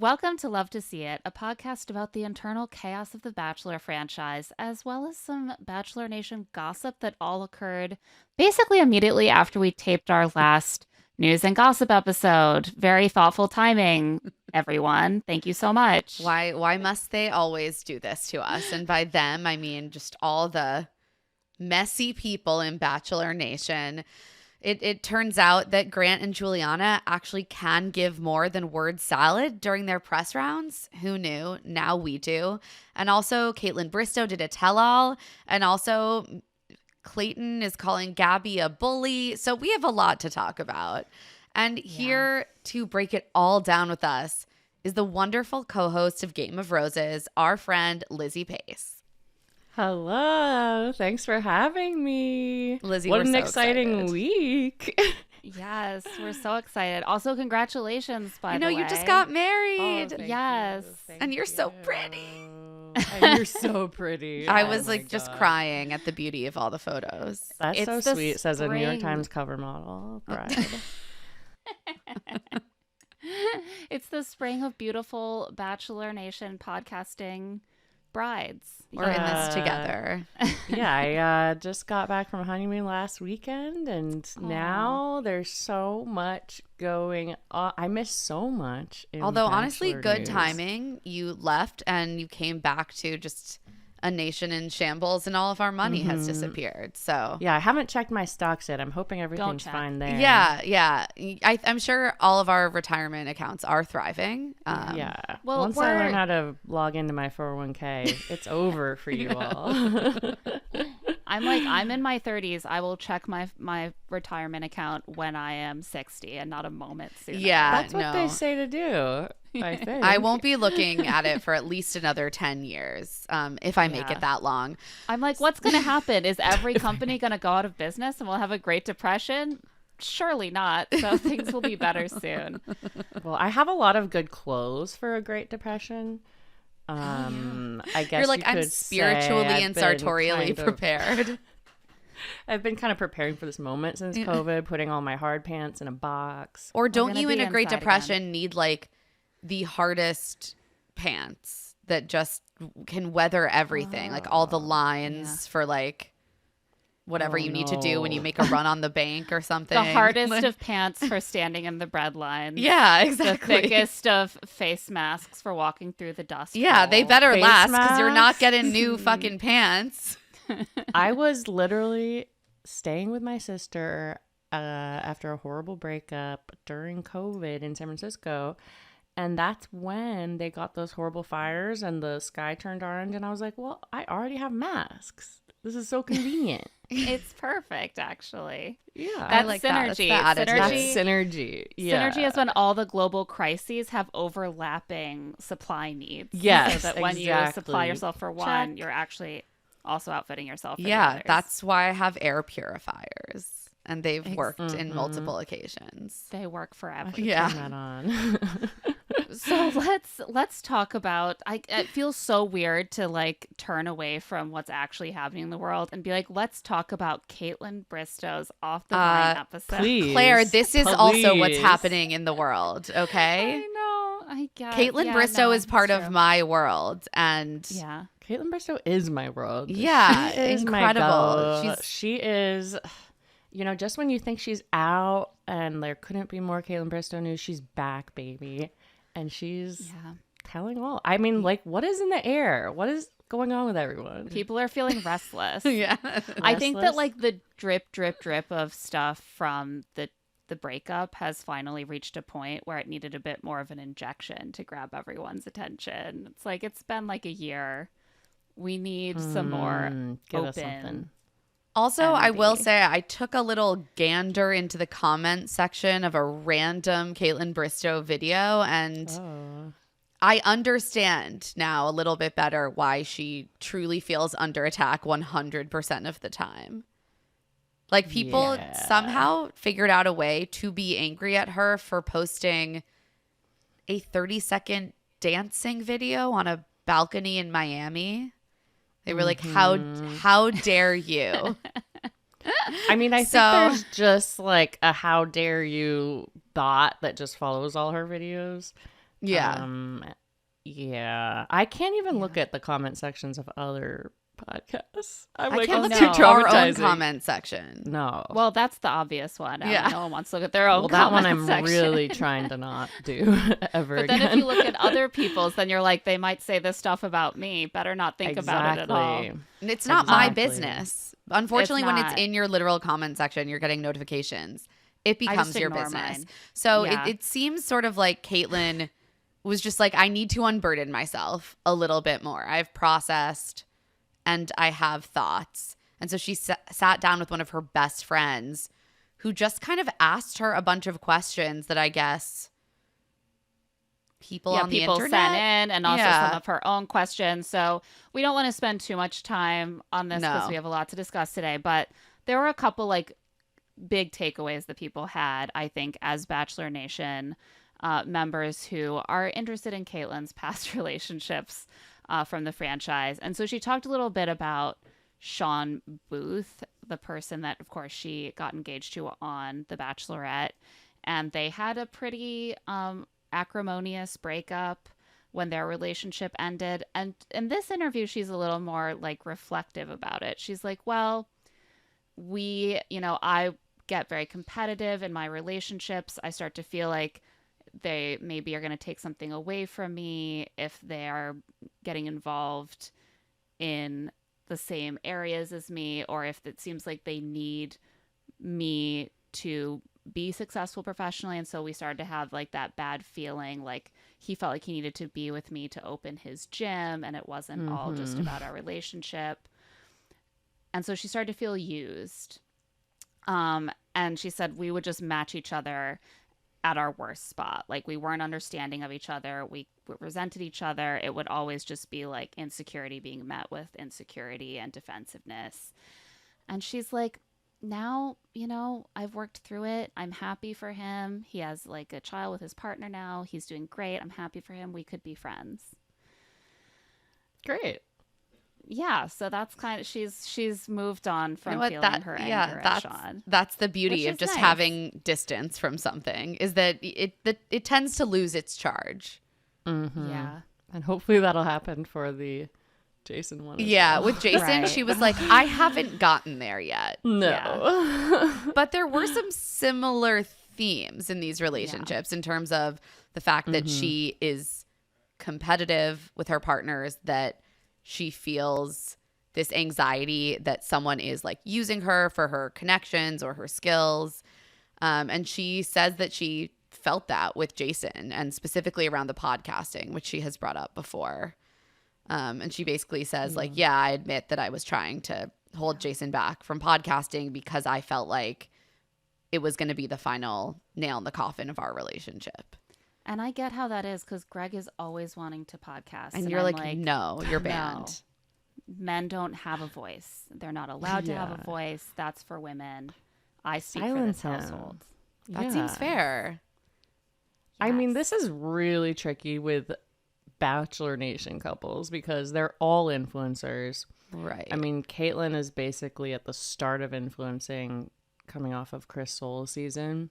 Welcome to Love to See It, a podcast about the internal chaos of the Bachelor franchise, as well as some Bachelor Nation gossip that all occurred basically immediately after we taped our last news and gossip episode. Very thoughtful timing, everyone. Thank you so much. Why must they always do this to us? And by them, I mean just all the messy people in Bachelor Nation. It turns out that Grant and Juliana actually can give more than word salad during their press rounds. Who knew? Now we do. And also, Caitlin Bristow did a tell-all. And also, Clayton is calling Gabby a bully. So we have a lot to talk about. And here to break it all down with us is the wonderful co-host of Game of Roses, our friend Lizzy Pace. Hello. Thanks for having me. Lizzy, what we're an so exciting excited. Week. Yes, we're so excited. Also, congratulations, by the way. You just got married. Yes. And you're so pretty. And you're so pretty. I Oh was my like just God. crying at the beauty of all the photos. That's It's so the sweet, says a New York spring. Times cover model. Bride. It's the spring of beautiful Bachelor Nation podcasting brides. We're in this together. Yeah, I just got back from honeymoon last weekend, and now there's so much going on. I miss so much. In Although honestly, Bachelor good news. timing. You left and you came back to just a nation in shambles, and all of our money has disappeared. So Yeah, I haven't checked my stocks yet. I'm hoping everything's check. fine there. yeah. I'm sure all of our retirement accounts are thriving. Yeah. Well, Once I learn we're- how to log into my 401k, it's over for you all. I'm in my 30s. I will check my retirement account when I am 60 and not a moment sooner. Yeah, That's what no. they say to do, I think. I won't be looking at it for at least another 10 years, if I make Yeah. it that long. I'm like, what's going to happen? Is every company going to go out of business and we'll have a Great Depression? Surely not. So things will be better soon. Well, I have a lot of good clothes for a Great Depression. I guess You're like, you I'm could spiritually say and I've been sartorially kind of- prepared. I've been kind of preparing for this moment since COVID, putting all my hard pants in a box. Or don't gonna you in be a Great inside Depression need like the hardest pants that just can weather everything, like all the lines for like whatever Oh, you need to do when you no. make a run on the bank or something. The hardest Like- of pants for standing in the bread lines. Yeah, The exactly. thickest of face masks for walking through the dust. Yeah, they bowl. better Face last because you're not masks. getting new fucking pants. I was literally staying with my sister after a horrible breakup during COVID in San Francisco. And that's when they got those horrible fires and the sky turned orange. And I was like, well, I already have masks. This is so convenient. It's perfect, actually. Yeah. That's like that. That's synergy. the attitude. That's Synergy. synergy. Yeah. Synergy is when all the global crises have overlapping supply needs. Yes, So that when you exactly. supply yourself for one, Check. you're actually also outfitting yourself for the Yeah, others. that's why I have air purifiers. And they've worked Mm-hmm. in multiple occasions. They work forever. Yeah. Turn that on. So let's talk about. It feels so weird to like turn away from what's actually happening in the world and be like, let's talk about Caitlin Bristow's off the line episode. Please. Claire, this is also what's Please. happening in the world, I okay? know. I guess. Caitlin Yeah, Bristow no, is part it's of true. my world. And Yeah. Caitlin Bristow is my world. Yeah, she is incredible. My girl. She's- She is, just when you think she's out and there couldn't be more Caitlin Bristow news, she's back, baby. And she's Yeah. telling all. I mean, like, what is in the air? What is going on with everyone? People are feeling restless. yeah. I think that Restless? like the drip of stuff from the breakup has finally reached a point where it needed a bit more of an injection to grab everyone's attention. It's like it's been like a year. We need some more Give us open. something. Also, I will Envy. say I took a little gander into the comment section of a random Caitlin Bristow video, and Oh. I understand now a little bit better why she truly feels under attack 100% of the time. Like, people Yeah. somehow figured out a way to be angry at her for posting a 30-second dancing video on a balcony in Miami. They were like, how dare you? I mean, I So- think there's just like a how dare you bot that just follows all her videos. Yeah. Yeah. I can't even look at the comment sections of other podcasts. I'm I like, can't it's look too at our own traumatizing. comment section. No. Well, that's the obvious one. Yeah. No one wants to look at their own Well, that one comment I'm section. really trying to not do ever But again. then if you look at other people's, then you're like, they might say this stuff about me. Better not think about it at all. It's not my Exactly. business. Unfortunately, It's when not. it's in your literal comment section, you're getting notifications. It becomes just your ignore business. mine. So Yeah. it seems sort of like Caitlyn was just like, I need to unburden myself a little bit more. I've processed and I have thoughts. And so she sat down with one of her best friends who just kind of asked her a bunch of questions that I guess people on the people internet sent in, and also some of her own questions. So we don't want to spend too much time on this because we have a lot to discuss today. But there were a couple like big takeaways that people had, I think, as Bachelor Nation members who are interested in Caitlyn's past relationships from the franchise. And so she talked a little bit about Sean Booth, the person that, of course, she got engaged to on The Bachelorette. And they had a pretty acrimonious breakup when their relationship ended. And in this interview, she's a little more like reflective about it. She's like, well, I get very competitive in my relationships. I start to feel like they maybe are going to take something away from me if they are getting involved in the same areas as me, or if it seems like they need me to be successful professionally. And so we started to have like that bad feeling, like he felt like he needed to be with me to open his gym, and it wasn't all just about our relationship. And so she started to feel used. And she said we would just match each other at our worst spot. Like we weren't understanding of each other. We resented each other. It would always just be like insecurity being met with insecurity and defensiveness. And she's like, now, I've worked through it. I'm happy for him. He has like a child with his partner now. He's doing great. I'm happy for him. We could be friends. Great. Yeah, so that's kind of she's moved on from feeling her anger at Sean. That's the beauty Which of is just nice. having distance from something, is that it tends to lose its charge. Yeah. And hopefully that'll happen for the Jason one. Well. With Jason, Right. she was like, I haven't gotten there yet. No. But there were some similar themes in these relationships in terms of the fact that she is competitive with her partners, that she feels this anxiety that someone is like using her for her connections or her skills. And she says that she felt that with Jason, and specifically around the podcasting, which she has brought up before. And she basically says like, yeah, I admit that I was trying to hold Jason back from podcasting because I felt like it was going to be the final nail in the coffin of our relationship. And I get how that is, because Greg is always wanting to podcast. And you're I'm like, no, you're banned. No. Men don't have a voice. They're not allowed to have a voice. That's for women. I speak Silence for him. this household. That seems fair. I mean, Yes. this is really tricky with Bachelor Nation couples because they're all influencers. Right. I mean, Caitlyn is basically at the start of influencing, coming off of Chris Soule's season.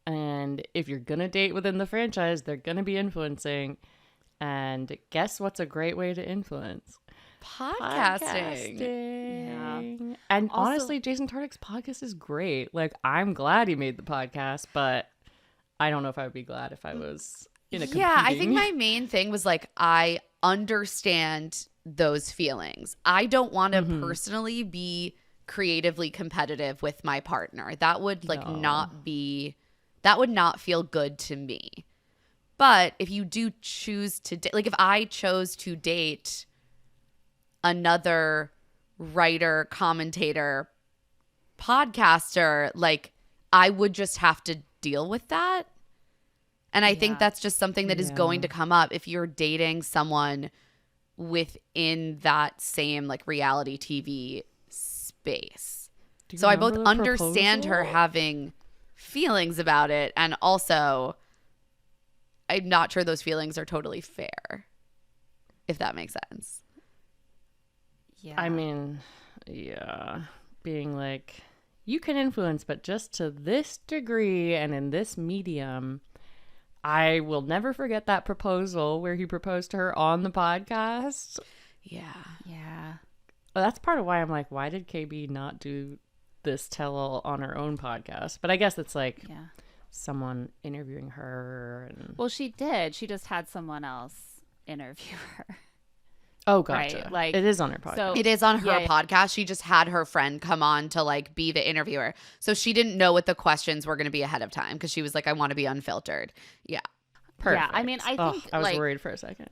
And if you're going to date within the franchise, they're going to be influencing. And guess what's a great way to influence? Podcasting. Yeah. And Also- honestly, Jason Tartick's podcast is great. Like, I'm glad he made the podcast, but I don't know if I would be glad if I was in a competing. Yeah, I think my main thing was like, I understand those feelings. I don't want to personally be creatively competitive with my partner. That would like that would not feel good to me. But if you do choose to like if I chose to date another writer, commentator, podcaster, like I would just have to deal with that. And I think that's just something that is going to come up if you're dating someone within that same like reality TV space. So I both understand her having feelings about it, and also I'm not sure those feelings are totally fair, if that makes sense. Yeah. I mean, being like, you can influence, but just to this degree and in this medium. I will never forget that proposal where he proposed to her on the podcast. Yeah. Yeah. Well, that's part of why I'm like, why did KB not do this tell-all on her own podcast? But I guess it's like someone interviewing her. And... Well, she did. She just had someone else interview her. Oh, gotcha. Right? Like, it is on her podcast. So, It is on her podcast. She just had her friend come on to like be the interviewer. So she didn't know what the questions were going to be ahead of time because she was like, I want to be unfiltered. Yeah. Perfect. Yeah, I mean, I think I was like, worried for a second.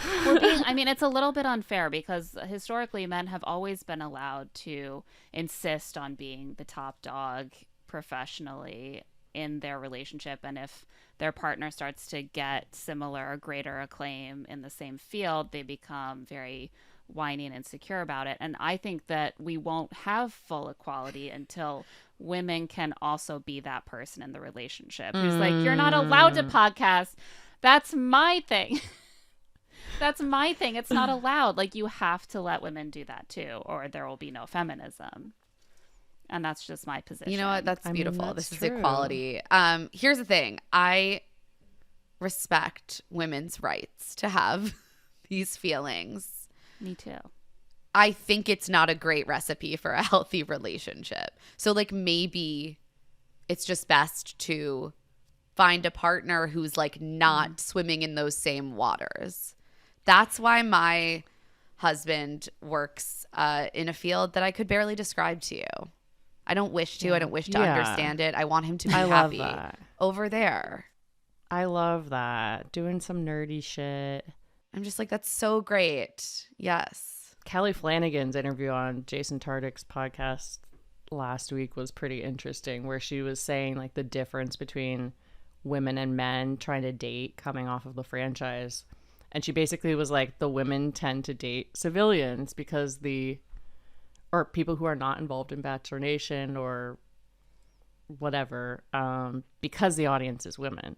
I mean, it's a little bit unfair because historically men have always been allowed to insist on being the top dog professionally in their relationship. And if their partner starts to get similar or greater acclaim in the same field, they become very whiny and insecure about it. And I think that we won't have full equality until women can also be that person in the relationship who's like, you're not allowed to podcast. That's my thing. That's my thing. It's not allowed. Like, you have to let women do that too, or there will be no feminism. And that's just my position. You know what? That's beautiful. that's this true. is equality. Here's the thing. I respect women's rights to have these feelings. Me too. I think it's not a great recipe for a healthy relationship. So like maybe it's just best to find a partner who's like not swimming in those same waters. That's why my husband works in a field that I could barely describe to you. I don't wish to. I don't wish to understand it. I want him to be happy over there. I love that. Doing some nerdy shit. I'm just like, that's so great. Yes. Kelly Flanagan's interview on Jason Tartick's podcast last week was pretty interesting, where she was saying like the difference between women and men trying to date coming off of the franchise. And she basically was like, the women tend to date civilians because or people who are not involved in Bachelor Nation or whatever, because the audience is women.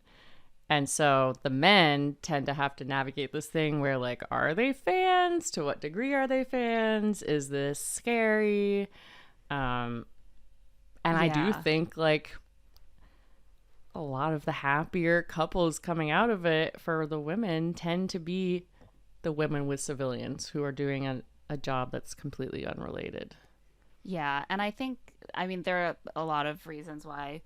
And so the men tend to have to navigate this thing where, like, are they fans? To what degree are they fans? Is this scary? And I do think, like, a lot of the happier couples coming out of it for the women tend to be the women with civilians who are doing a job that's completely unrelated. Yeah. And I think, I mean, there are a lot of reasons why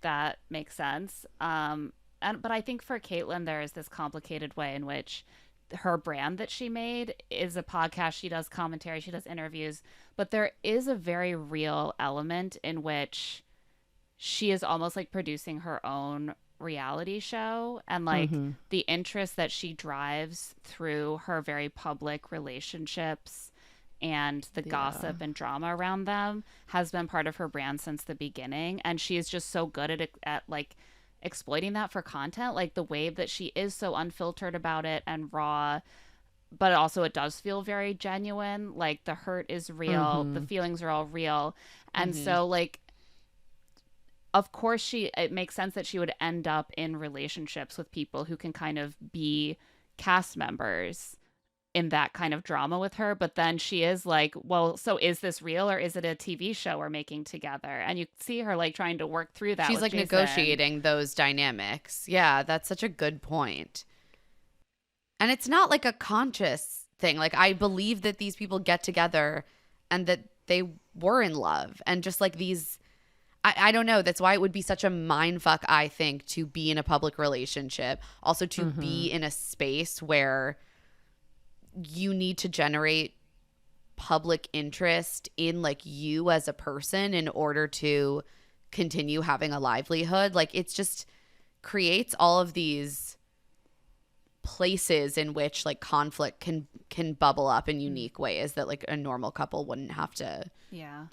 that makes sense. But I think for Caitlyn, there is this complicated way in which her brand that she made is a podcast. She does commentary, she does interviews, but there is a very real element in which she is almost like producing her own reality show, and like the interest that she drives through her very public relationships and the gossip and drama around them has been part of her brand since the beginning. And she is just so good at like exploiting that for content, like the way that she is so unfiltered about it and raw, but also it does feel very genuine. Like the hurt is real, the feelings are all real. And so like, of course it makes sense that she would end up in relationships with people who can kind of be cast members in that kind of drama with her. But then she is like, well, so is this real or is it a TV show we're making together? And you see her like trying to work through that. She's like Jason. negotiating those dynamics. Yeah, that's such a good point. And it's not like a conscious thing. Like, I believe that these people get together and that they were in love, and just like these, I don't know. That's why it would be such a mind fuck, I think, to be in a public relationship. Also to be in a space where you need to generate public interest in like you as a person in order to continue having a livelihood. Like, it's just creates all of these places in which like conflict can bubble up in unique ways that like a normal couple wouldn't have to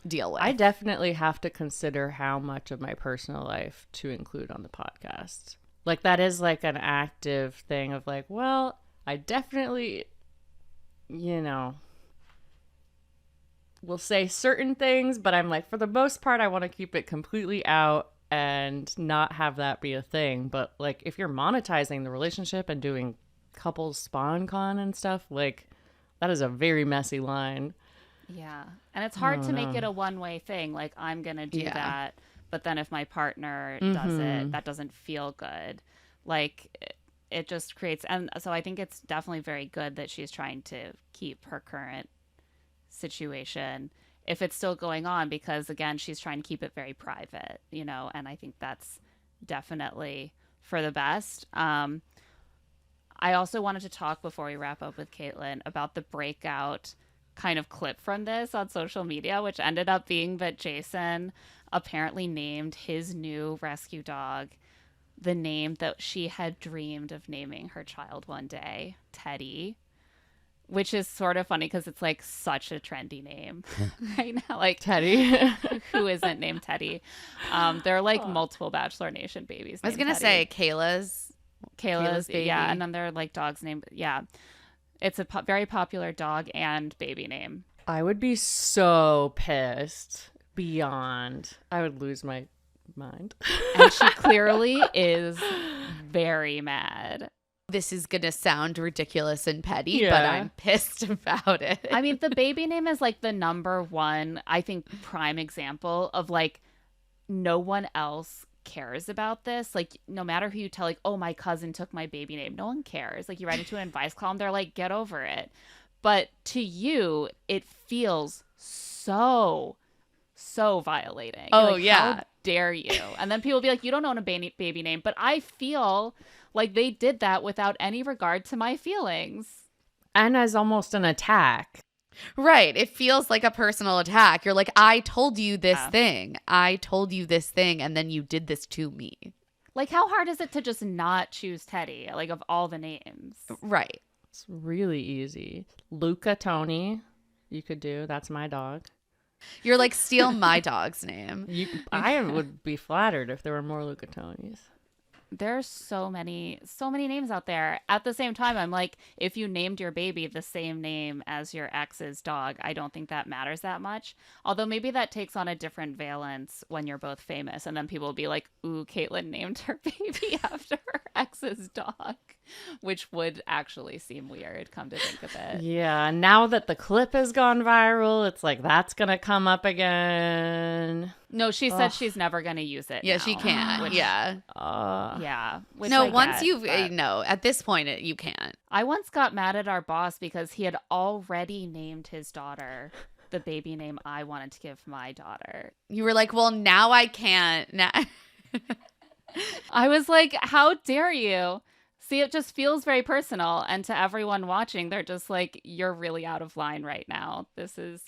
deal with. I definitely have to consider how much of my personal life to include on the podcast. Like, that is like an active thing of like, well, I definitely, you know, will say certain things, but I'm like, for the most part, I want to keep it completely out and not have that be a thing. But like, if you're monetizing the relationship and doing couples spawn con and stuff, like, that is a very messy line. Yeah. And it's hard to make it a one-way thing. Like, I'm going to do that, but then if my partner does it, that doesn't feel good. Like it just creates, and so I think it's definitely very good that she's trying to keep her current situation if it's still going on, because again, she's trying to keep it very private, and I think that's definitely for the best. I also wanted to talk before we wrap up with Caitlin about the breakout kind of clip from this on social media, which ended up being that Jason apparently named his new rescue dog the name that she had dreamed of naming her child one day, Teddy, which is sort of funny because it's like such a trendy name right now. Like, Teddy. who isn't named Teddy? There are like multiple Bachelor Nation babies. I was going to say Kayla's baby. Yeah. And then there are like dogs named, yeah. It's a very popular dog and baby name. I would be so pissed. Beyond. I would lose my mind. And she clearly is very mad. This is going to sound ridiculous and petty, but I'm pissed about it. I mean, the baby name is like the number one, I think, prime example of like no one else cares about this. Like, no matter who you tell, like, oh, my cousin took my baby name, no one cares. Like, you write into an advice column, they're like, get over it. But to you, it feels so violating. Oh, like, yeah. How dare you? And then people will be like, you don't own a baby name. But I feel like they did that without any regard to my feelings. And as almost an attack. Right. It feels like a personal attack. You're like, I told you this thing. I told you this thing, and then you did this to me. Like, how hard is it to just not choose Teddy, like, of all the names? Right. It's really easy. Luca Tony, you could do. That's my dog. You're like, steal my dog's name. I would be flattered if there were more Luca Tonys. There's so many names out there. At the same time, I'm like, if you named your baby the same name as your ex's dog, I don't think that matters that much. Although maybe that takes on a different valence when you're both famous. And then people will be like, ooh, Caitlin named her baby after her ex's dog, which would actually seem weird, come to think of it. Yeah, now that the clip has gone viral, it's like that's going to come up again. No, she said she's never going to use it. Yeah, now, she can't. which, yeah. Yeah. Which No, I once get, you've, but no, at this point, you can't. I once got mad at our boss because he had already named his daughter the baby name I wanted to give my daughter. You were like, well, now I can't. Now. I was like, how dare you? See, it just feels very personal. And to everyone watching, they're just like, you're really out of line right now.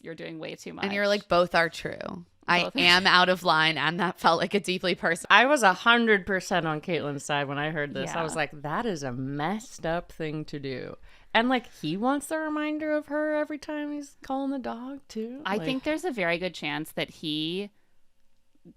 You're doing way too much. And you're like, both are true. I am out of line, and that felt like a deeply personal. I was 100% on Caitlin's side when I heard this. Yeah. I was like, that is a messed up thing to do. And like, he wants the reminder of her every time he's calling the dog too. I think there's a very good chance that he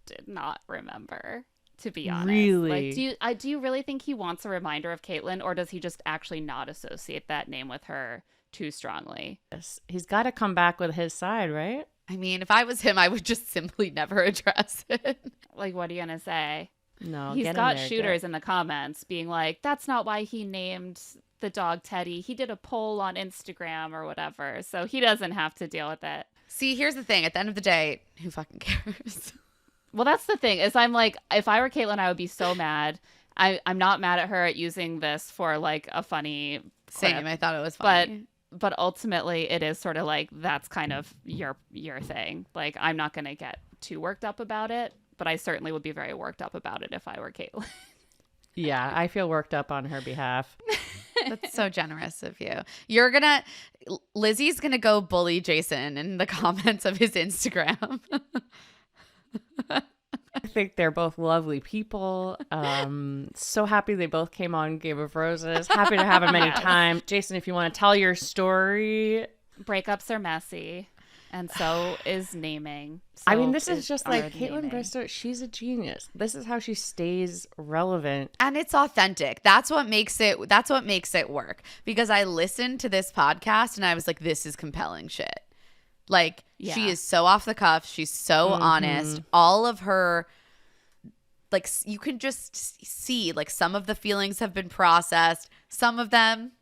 did not remember, to be honest. Really? Like, do you really think he wants a reminder of Caitlin, or does he just actually not associate that name with her too strongly? He's got to come back with his side, right? I mean, if I was him, I would just simply never address it. Like, what are you gonna say? No, He's get in got there, shooters in the comments being like, that's not why he named the dog Teddy. He did a poll on Instagram or whatever, so he doesn't have to deal with it. See, here's the thing. At the end of the day, who fucking cares? Well, that's the thing, is I'm like, if I were Caitlin, I would be so mad. I'm not mad at her at using this for like a funny clip, Same. I thought it was funny. but ultimately it is sort of like, that's kind of your thing. Like, I'm not going to get too worked up about it, but I certainly would be very worked up about it if I were Caitlin. Yeah, I feel worked up on her behalf. That's so generous of you. Lizzie's gonna go bully Jason in the comments of his Instagram. I think they're both lovely people. So happy they both came on Game of Roses. Happy to have them anytime. Jason, if you want to tell your story. Breakups are messy, and so is naming. I mean, So this is just like Caitlin naming. Bristow. She's a genius. This is how she stays relevant. And it's authentic. That's what makes it work. Because I listened to this podcast and I was like, this is compelling shit. Like, she is so off the cuff. She's so honest. All of her, like, you can just see, like, some of the feelings have been processed. Some of them,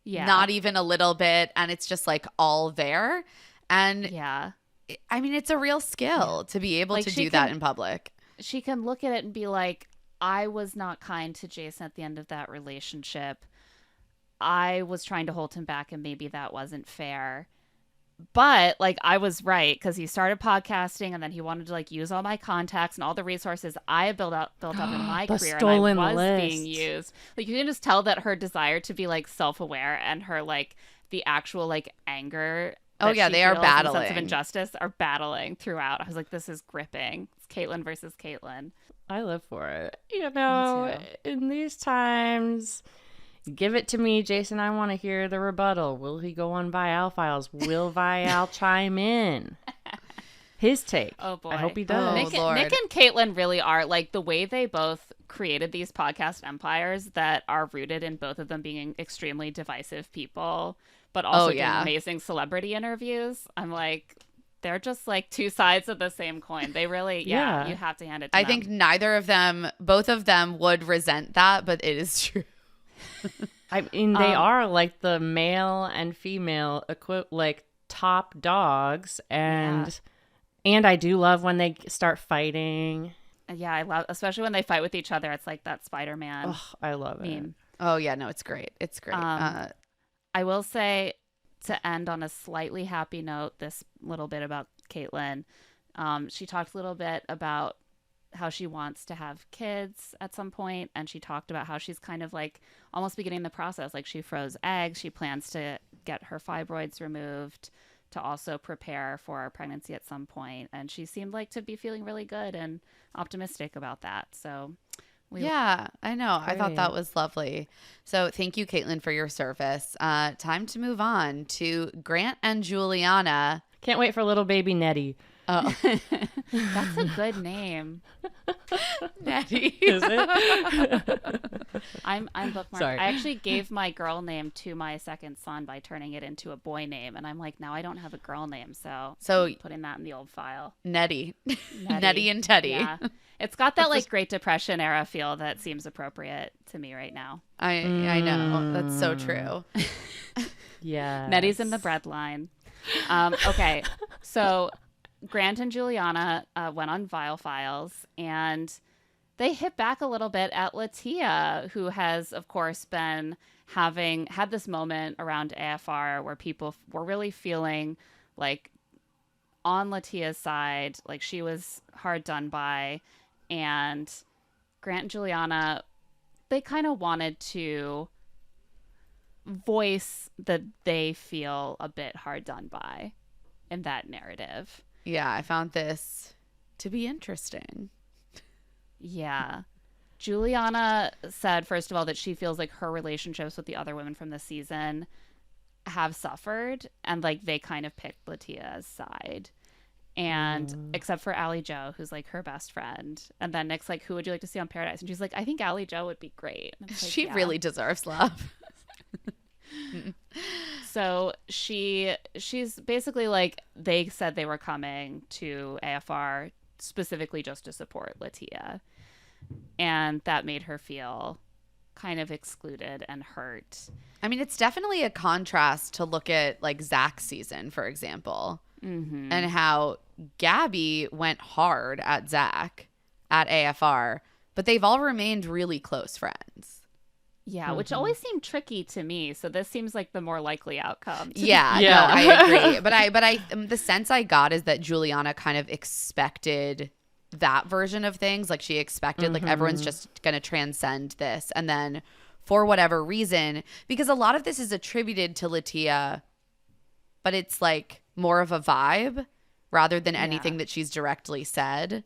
not even a little bit. And it's just, like, all there. And, I mean, it's a real skill to be able Like, to she do that can- in public. She can look at it and be like, I was not kind to Jason at the end of that relationship. I was trying to hold him back, and maybe that wasn't fair. But like I was right because he started podcasting and then he wanted to like use all my contacts and all the resources I had built up in my The career, and stolen I was list. being used. Like you can just tell that her desire to be like self-aware and her like the actual like anger. Oh, That yeah, she they are feels and sense of battling. injustice are battling throughout. I was like, this is gripping. It's Caitlyn versus Caitlyn. I live for it. You know, too. in these times, give it to me, Jason. I want to hear the rebuttal. Will he go on Vial Files? Will Vial chime in? His take. Oh boy. I hope he does. Oh, Lord. Nick and Caitlyn really are like the way they both created these podcast empires that are rooted in both of them being extremely divisive people, but also doing amazing celebrity interviews. I'm like, they're just like two sides of the same coin. They really, Yeah. you have to hand it to I them. think both of them would resent that, but it is true. I mean, they are like the male and female like top dogs, and I do love when they start fighting. Yeah, I love, especially when they fight with each other. It's like that Spider-Man Oh, I love it. meme. Oh, yeah, no, it's great. It's great. I will say, to end on a slightly happy note, this little bit about Caitlyn. She talked a little bit about how she wants to have kids at some point, and she talked about how she's kind of like almost beginning the process. Like she froze eggs. She plans to get her fibroids removed to also prepare for a pregnancy at some point, and she seemed like to be feeling really good and optimistic about that. So yeah, I know. I thought that Great. was lovely. So thank you, Caitlin, for your service. Time to move on to Grant and Juliana. Can't wait for little baby Nettie. Oh, that's a good name. Nettie. Is it? I'm bookmarked. Sorry. I actually gave my girl name to my second son by turning it into a boy name, and I'm like, now I don't have a girl name, so I'm putting that in the old file. Nettie. Nettie and Teddy. Yeah, it's got that like Great Depression era feel that seems appropriate to me right now. I know. That's so true. Yeah. Nettie's in the breadline. Okay, so Grant and Juliana went on Vile Files, and they hit back a little bit at Latia, who has, of course, been had this moment around AFR where people were really feeling like on Latia's side, like she was hard done by, and Grant and Juliana, they kind of wanted to voice that they feel a bit hard done by in that narrative. Yeah, I found this to be interesting. Yeah. Juliana said, first of all, that she feels like her relationships with the other women from the season have suffered, and like they kind of picked Latia's side. And except for Allie Joe, who's like her best friend. And then Nick's like, who would you like to see on Paradise? And she's like, I think Allie Joe would be great. And it's like, She yeah. really deserves love. So she's basically like, they said they were coming to AFR specifically just to support Latia. And that made her feel kind of excluded and hurt. I mean, it's definitely a contrast to look at like Zach's season, for example, and how Gabby went hard at Zach at AFR, but they've all remained really close friends. Yeah, which always seemed tricky to me. So this seems like the more likely outcome. Yeah, Yeah. no, I agree. But I the sense I got is that Juliana kind of expected that version of things. Like she expected like everyone's just going to transcend this. And then for whatever reason, because a lot of this is attributed to Latia, but it's like more of a vibe rather than anything that she's directly said.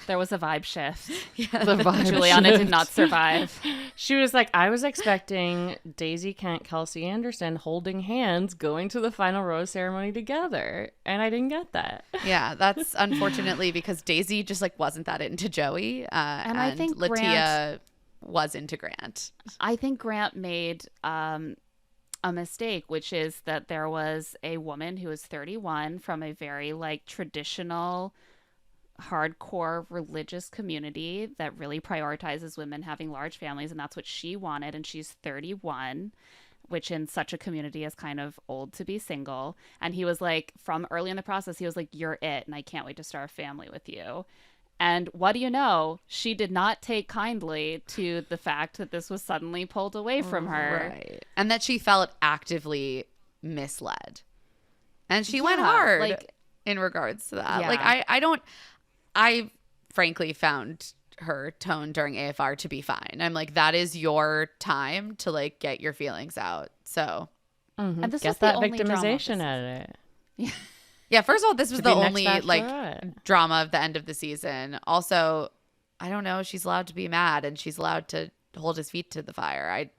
There was a vibe shift. The vibe Juliana shift. did not survive. She was like, I was expecting Daisy Kent, Kelsey Anderson holding hands going to the final rose ceremony together. And I didn't get that. Yeah, that's unfortunately because Daisy just like wasn't that into Joey. And I think Latia was into Grant. I think Grant made a mistake, which is that there was a woman who was 31 from a very like traditional hardcore religious community that really prioritizes women having large families, and that's what she wanted, and she's 31, which in such a community is kind of old to be single. And he was like, from early in the process, he was like, you're it, and I can't wait to start a family with you. And what do you know? She did not take kindly to the fact that this was suddenly pulled away from her. Right. And that she felt actively misled. And she went Yeah, hard like, in regards to that. Yeah. Like, I frankly found her tone during AFR to be fine. I'm like, that is your time to like get your feelings out. So, Mhm. And this Get was the that only drama of the victimization season. out of it. yeah, first of all, this was To the be next only like Bachelorette. drama of the end of the season. Also, I don't know, she's allowed to be mad and she's allowed to hold his feet to the fire. I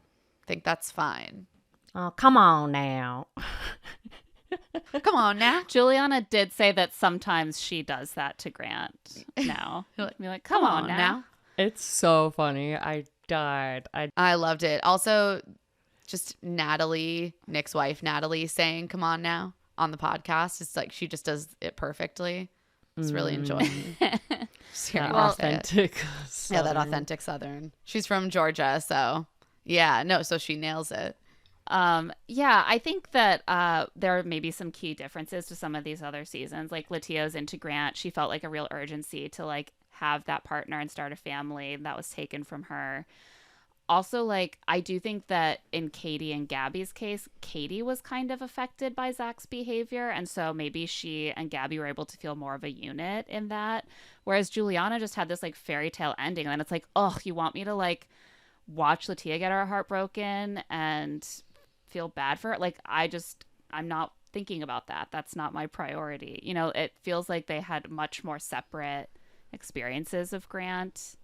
think that's fine. Oh, come on now. Come on now. Juliana did say that sometimes she does that to Grant now. Be like, come on now. It's so funny. I died. I loved it. Also, just Natalie, Nick's wife, Natalie, saying "Come on now" on the podcast. It's like she just does it perfectly. It's really enjoying. Just hearing That her say it. authentic. Yeah, that Southern. authentic Southern. She's from Georgia, so yeah, no, so she nails it. Yeah, I think that there may be some key differences to some of these other seasons. Like Latia's into Grant. She felt like a real urgency to like have that partner and start a family. That was taken from her. Also, like, I do think that in Katie and Gabby's case, Katie was kind of affected by Zach's behavior. And so maybe she and Gabby were able to feel more of a unit in that. Whereas Juliana just had this like fairy tale ending. And it's like, oh, you want me to like watch Latia get her heart broken and feel bad for her? Like, I'm not thinking about that. That's not my priority. You know, it feels like they had much more separate experiences of Grant.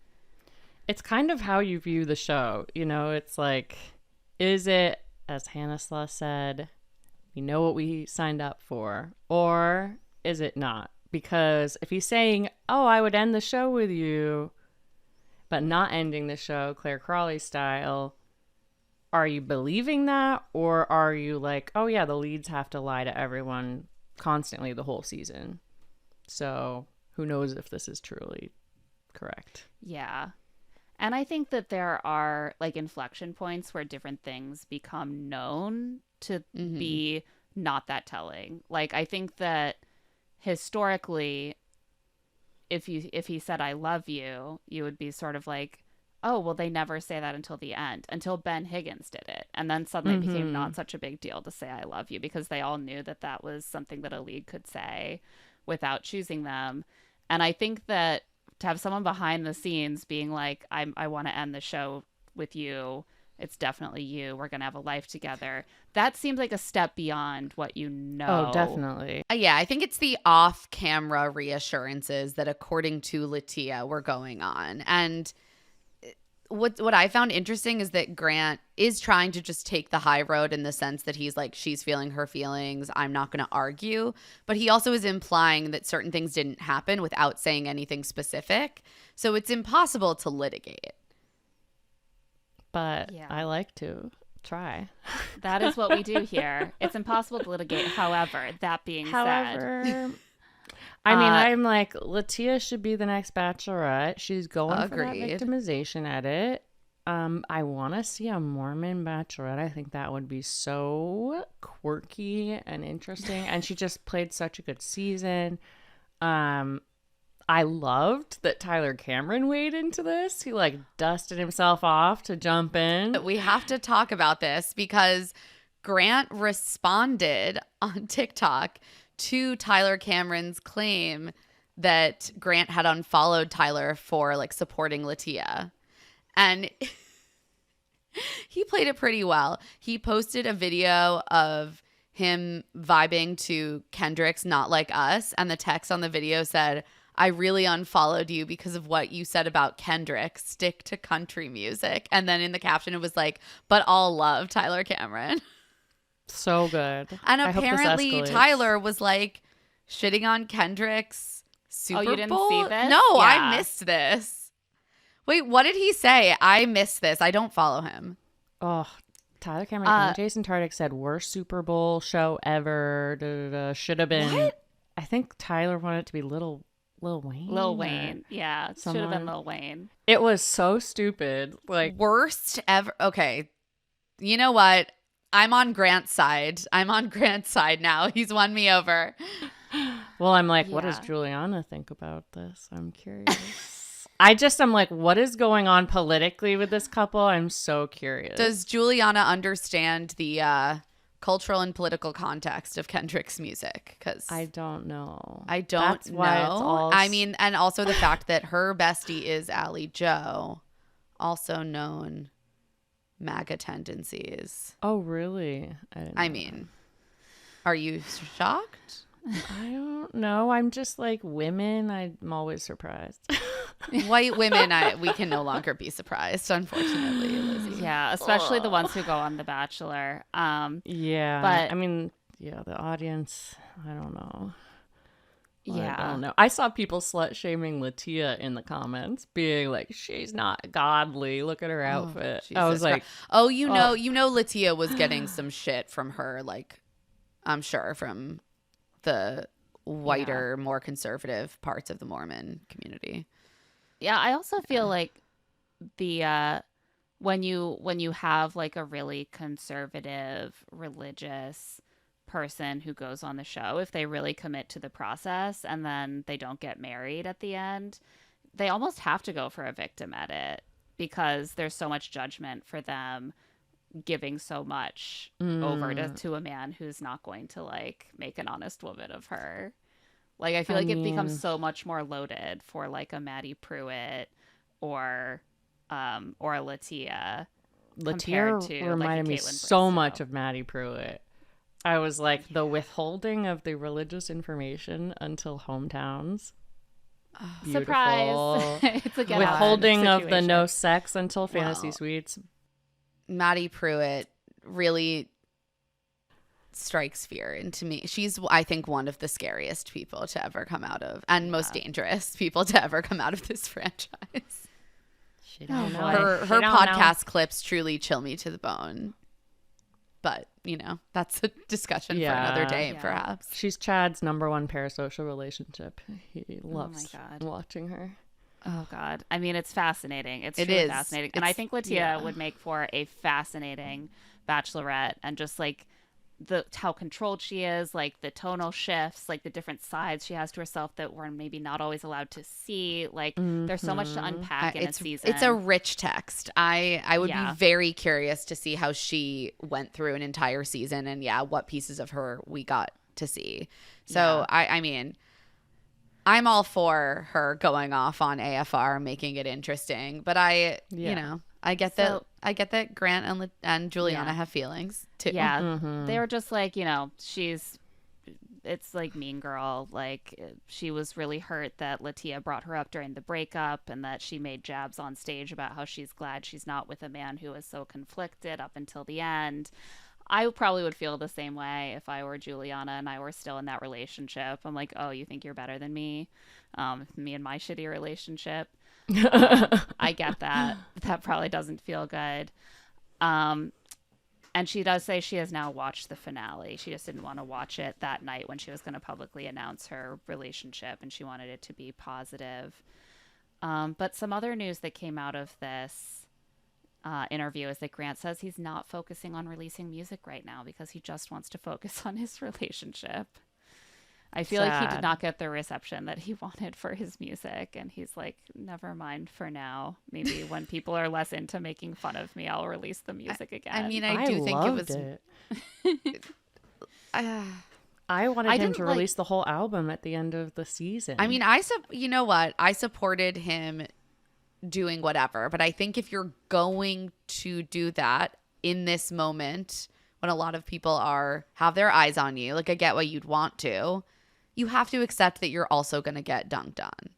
It's kind of how you view the show. You know, it's like, is it, as Hannah Slaw said, we know what we signed up for, or is it not? Because if he's saying, oh, I would end the show with you, but not ending the show Claire Crawley style, are you believing that? Or are you like, oh yeah, the leads have to lie to everyone constantly the whole season? So who knows if this is truly correct. Yeah. And I think that there are like inflection points where different things become known to be not that telling. Like, I think that historically, if he said I love you, you would be sort of like, oh, well, they never say that until the end, until Ben Higgins did it. And then suddenly it became not such a big deal to say I love you, because they all knew that that was something that a lead could say without choosing them. And I think that to have someone behind the scenes being like, I want to end the show with you, it's definitely you, we're going to have a life together, that seems like a step beyond what you know. Oh, definitely. Yeah, I think it's the off-camera reassurances that, according to Latia, were going on. And what I found interesting is that Grant is trying to just take the high road, in the sense that he's like, she's feeling her feelings, I'm not going to argue. But he also is implying that certain things didn't happen without saying anything specific. So it's impossible to litigate. But Yeah. I like to try. That is what we do here. It's impossible to litigate. However, that being said, However, I mean, I'm like, Latia should be the next Bachelorette. She's going for that Agreed. victimization edit. I want to see a Mormon Bachelorette. I think that would be so quirky and interesting. And she just played such a good season. I loved that Tyler Cameron weighed into this. He like dusted himself off to jump in. We have to talk about this because Grant responded on TikTok to Tyler Cameron's claim that Grant had unfollowed Tyler for like supporting Latia. And he played it pretty well. He posted a video of him vibing to Kendrick's Not Like Us, and the text on the video said, I really unfollowed you because of what you said about Kendrick. Stick to country music. And then in the caption, it was like, but all love Tyler Cameron. So good. And I hope this apparently escalates. Tyler was like shitting on Kendrick's Super you didn't Bowl. see this? No, Yeah. I missed this. Wait, what did he say? I missed this. I don't follow him. Oh, Tyler Cameron and Jason Tartick said worst Super Bowl show ever. Should have been. What? I think Tyler wanted it to be Lil Wayne. Lil Wayne. Yeah, should have been someone. Lil Wayne. It was so stupid. Like, Worst ever. Okay. You know what? I'm on Grant's side. I'm on Grant's side now. He's won me over. Well, I'm like, what does Yeah. Juliana think about this? I'm curious. I'm like, what is going on politically with this couple? I'm so curious. Does Juliana understand the cultural and political context of Kendrick's music? Because I don't know. I don't That's know. why it's all I mean, and also the fact that her bestie is Ally Joe, also known MAGA tendencies. Oh, really? I mean, are you shocked? I don't know. I'm just like women. I'm always surprised. White women, we can no longer be surprised, unfortunately, Lizzy. Yeah, especially the ones who go on The Bachelor. Yeah. But- I mean, yeah, the audience, I don't know. Yeah. I don't know. I saw people slut shaming Latia in the comments, being like, "She's not godly. Look at her outfit." I was Jesus like, Christ. "Oh, you know, Latia was getting some shit from her, like, I'm sure from the whiter, more conservative parts of the Mormon community." Yeah, I also feel like the when you have like a really conservative religious person who goes on the show, if they really commit to the process and then they don't get married at the end, they almost have to go for a victim edit because there's so much judgment for them giving so much over to a man who's not going to like make an honest woman of her. Like I feel like it becomes so much more loaded for like a Maddie Pruitt or a Latia. compared to, Latia like, reminded a me Caitlin so Bristow. much of Maddie Pruitt. I was like, the withholding of the religious information until hometowns. Beautiful. Surprise! It's a get Withholding out of the no situation. sex until fantasy Well, suites. Maddie Pruitt really strikes fear into me. She's, I think, one of the scariest people to ever come out of, and most dangerous people to ever come out of this franchise. She don't know. Her She don't know. podcast clips truly chill me to the bone. But, that's a discussion for another day, Yeah. perhaps. She's Chad's number one parasocial relationship. He loves God. watching her. Oh God! I mean, it's fascinating. It's It truly is. fascinating, and I think Latia would make for a fascinating Bachelorette, and just like how controlled she is, like the tonal shifts, like the different sides she has to herself that we're maybe not always allowed to see. Like there's so much to unpack in a season. It's a rich text. I would Yeah. be very curious to see how she went through an entire season and what pieces of her we got to see. So I mean, I'm all for her going off on AFR, making it interesting, but I get So- that Grant and Juliana have feelings too. Yeah, they were just like, it's like Mean Girl. Like she was really hurt that Latia brought her up during the breakup and that she made jabs on stage about how she's glad she's not with a man who is so conflicted up until the end. I probably would feel the same way if I were Juliana and I were still in that relationship. I'm like, oh, you think you're better than me? Me and my shitty relationship. I get that. That probably doesn't feel good. And she does say she has now watched the finale. She just didn't want to watch it that night when she was going to publicly announce her relationship, and she wanted it to be positive. But some other news that came out of this interview is that Grant says he's not focusing on releasing music right now because he just wants to focus on his relationship. I feel like he did Sad. not get the reception that he wanted for his music, and he's like, never mind for now. Maybe when people are less into making fun of me, I'll release the music again. I mean, I do think it was. I wanted him didn't to release the whole album at the end of the season. I mean, you know what? I supported him doing whatever, but I think if you're going to do that in this moment when a lot of people have their eyes on you, like I get why you'd want to, you have to accept that you're also going to get dunked on.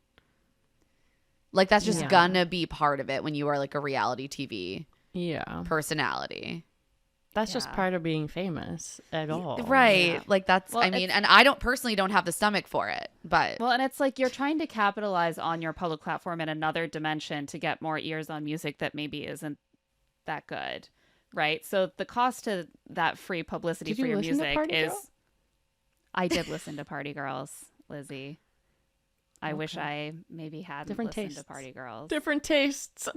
Like that's just gonna be part of it when you are like a reality TV personality. That's just part of being famous at all. Right. Yeah. Like that's, Well, I mean, and I don't have the stomach for it, but. Well, and it's like you're trying to capitalize on your public platform in another dimension to get more ears on music that maybe isn't that good, right? So the cost to that free publicity Did for you your listen to music Party is. Girl? I did listen to Party Girls, Lizzie. I wish I maybe hadn't Different listened tastes. to Party Girls. Different tastes.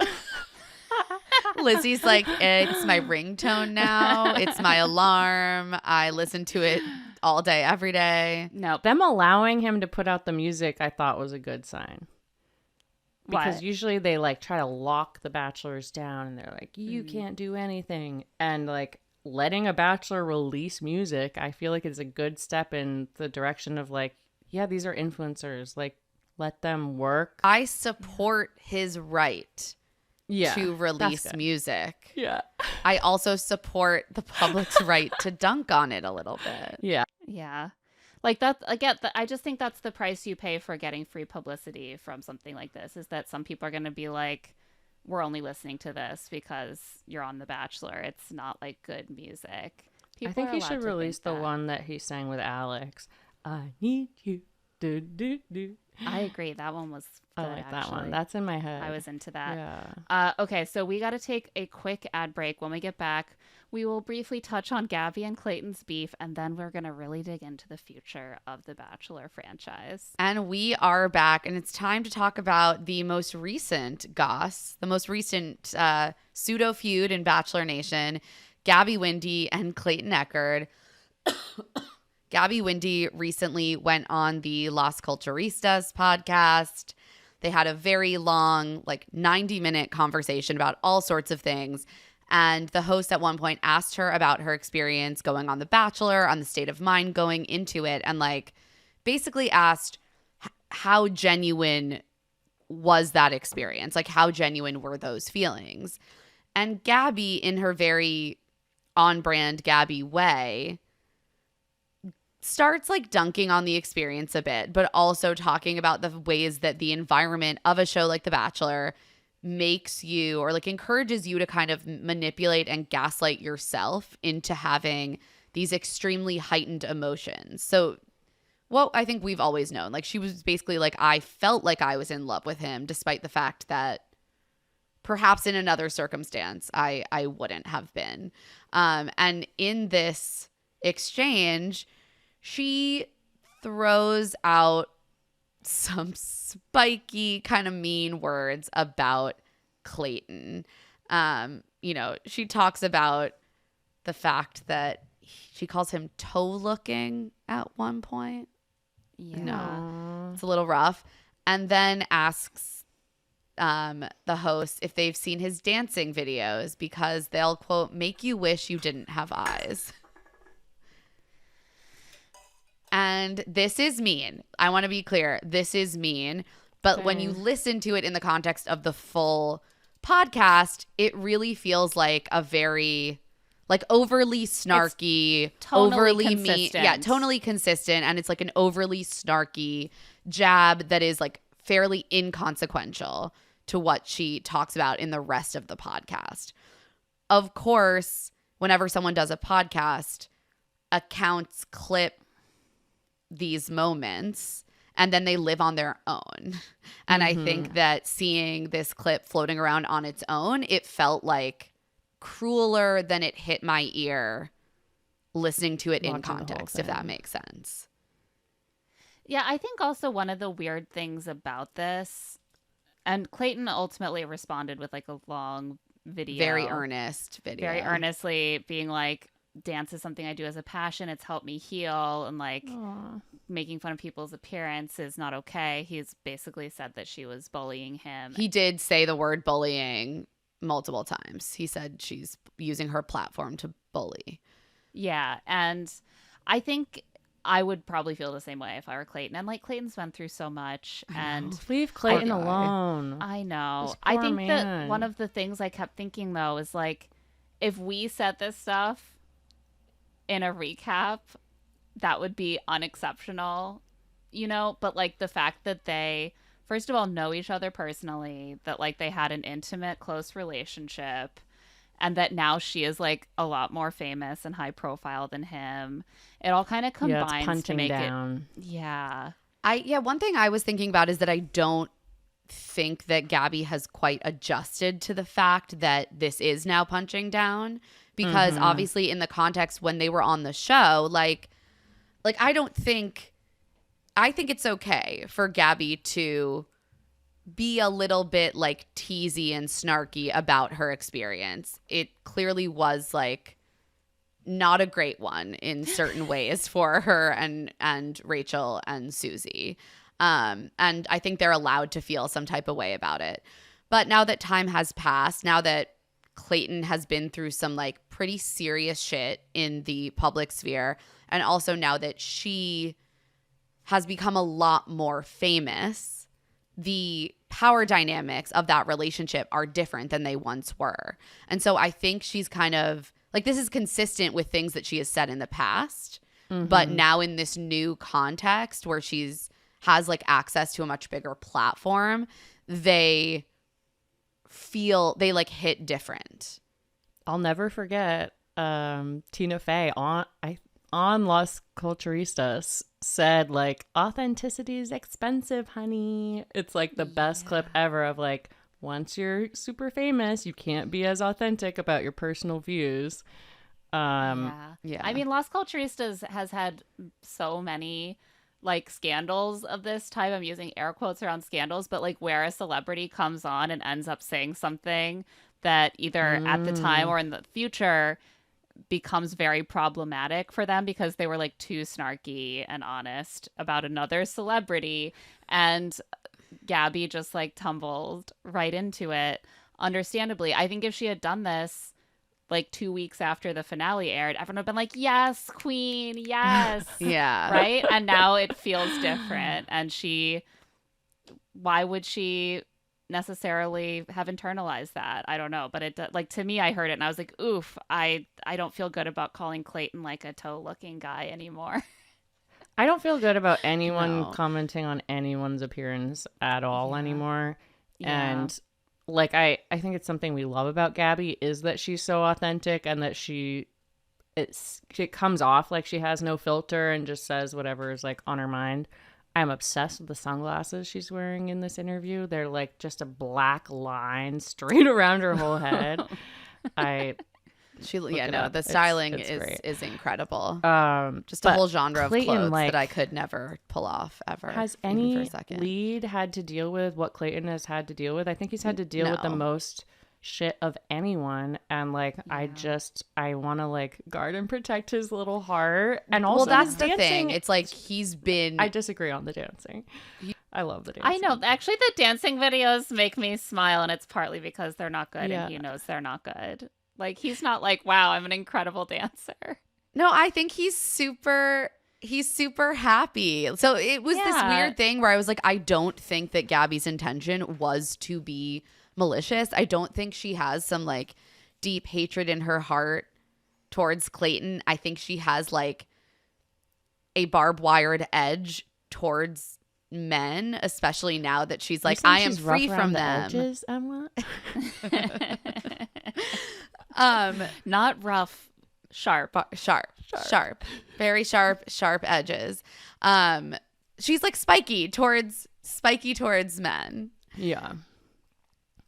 Lizzie's like, it's my ringtone now. It's my alarm. I listen to it all day, every day. No. Them allowing him to put out the music, I thought was a good sign. Because What? usually they like try to lock the bachelors down and they're like, you can't do anything. And like letting a bachelor release music, I feel like is a good step in the direction of like, yeah, these are influencers. Like, let them work. I support his right to release good. music. Yeah. I also support the public's right to dunk on it a little bit. Yeah. Yeah. Like that again, I just think that's the price you pay for getting free publicity from something like this, is that some people are going to be like, we're only listening to this because you're on The Bachelor. It's not like good music. People I think are he allowed should to release think the that. one that he sang with Alex. I need you. Do, do, do. I agree. That one was good, I like that actually. one. That's in my head. I was into that. Yeah. Okay, so we got to take a quick ad break. When we get back, we will briefly touch on Gabby and Clayton's beef, and then we're going to really dig into the future of the Bachelor franchise. And we are back, and it's time to talk about the most recent goss, the most recent pseudo feud in Bachelor Nation, Gabby Windey and Clayton Echard. Gabby Windey recently went on the Las Culturistas podcast. They had a very long, like 90-minute conversation about all sorts of things. And the host at one point asked her about her experience going on The Bachelor, on the state of mind going into it, and like basically asked how genuine was that experience? Like, how genuine were those feelings? And Gabby, in her very on-brand Gabby way, starts like dunking on the experience a bit, but also talking about the ways that the environment of a show like The Bachelor makes you, or like encourages you to kind of manipulate and gaslight yourself into having these extremely heightened emotions. So what I think we've always known, like she was basically like, I felt like I was in love with him, despite the fact that perhaps in another circumstance I wouldn't have been. And in this exchange, she throws out some spiky, kind of mean words about Clayton. She talks about the fact that she calls him toe-looking at one point. Yeah. No, it's a little rough. And then asks the host if they've seen his dancing videos because they'll, quote, make you wish you didn't have eyes. And this is mean. I want to be clear. This is mean. But when you listen to it in the context of the full podcast, it really feels like a very like overly snarky, overly mean. Yeah, tonally consistent. And it's like an overly snarky jab that is like fairly inconsequential to what she talks about in the rest of the podcast. Of course, whenever someone does a podcast, accounts clip these moments and then they live on their own. And I think that seeing this clip floating around on its own, it felt like crueler than it hit my ear listening to it in context, if that makes sense. Yeah, I think also one of the weird things about this, and Clayton ultimately responded with like a long video. Very earnest video. Very earnestly being like, dance is something I do as a passion. It's helped me heal, and like making fun of people's appearance is not okay. He's basically said that she was bullying him. He did say the word bullying multiple times. He said she's using her platform to bully. Yeah, and I think I would probably feel the same way if I were Clayton. And like Clayton's been through so much, and leave Clayton alone. I know. This I poor think man. that one of the things I kept thinking though is like, if we said this stuff in a recap, that would be unexceptional, but like the fact that they first of all know each other personally, that like they had an intimate, close relationship, and that now she is like a lot more famous and high profile than him, it all kind of combines to make down. it. Yeah. One thing I was thinking about is that I don't think that Gabby has quite adjusted to the fact that this is now punching down. Because obviously in the context when they were on the show, like I think it's okay for Gabby to be a little bit like teasy and snarky about her experience. It clearly was like not a great one in certain ways for her and Rachel and Susie. And I think they're allowed to feel some type of way about it. But now that time has passed, now that Clayton has been through some like pretty serious shit in the public sphere, and also now that she has become a lot more famous, the power dynamics of that relationship are different than they once were. And so I think she's kind of like, this is consistent with things that she has said in the past, but now in this new context where has like access to a much bigger platform, they like hit different. I'll never forget Tina Fey on Las Culturistas said like, authenticity is expensive, honey. It's like the best clip ever of like, once you're super famous, you can't be as authentic about your personal views. Yeah. I mean, Las Culturistas has had so many like scandals of this type. I'm using air quotes around scandals, but like where a celebrity comes on and ends up saying something that either at the time or in the future becomes very problematic for them because they were like too snarky and honest about another celebrity, and Gabby just like tumbled right into it, understandably. I think if she had done this like 2 weeks after the finale aired, everyone would have been like, yes, queen, yes. Yeah. Right? And now it feels different. And why would she necessarily have internalized that? I don't know. But it, like, to me, I heard it and I was like, oof, I don't feel good about calling Clayton like a toe looking guy anymore. I don't feel good about anyone commenting on anyone's appearance at all anymore. Yeah. And like, I think it's something we love about Gabby is that she's so authentic and that it comes off like she has no filter and just says whatever is like on her mind. I'm obsessed with the sunglasses she's wearing in this interview. They're like just a black line straight around her whole head. The styling it's is incredible. Just a but whole genre Clayton, of clothes like, that I could never pull off ever. Has even any for a second. lead had to deal with what Clayton has had to deal with? I think he's had to deal with the most shit of anyone, and like I want to like guard and protect his little heart. And also, well, that's his the dancing, thing. It's like he's been. I disagree on the dancing. I love the dancing. I know. Actually, the dancing videos make me smile, and it's partly because they're not good, and he knows they're not good. Like, he's not like, wow, I'm an incredible dancer. No, I think he's super happy. So it was this weird thing where I was like, I don't think that Gabby's intention was to be malicious. I don't think she has some like deep hatred in her heart towards Clayton. I think she has like a barbed wired edge towards men, especially now that she's like, I am free from them. Edges, Emma? Not rough, sharp, very sharp edges. She's like spiky towards men. Yeah.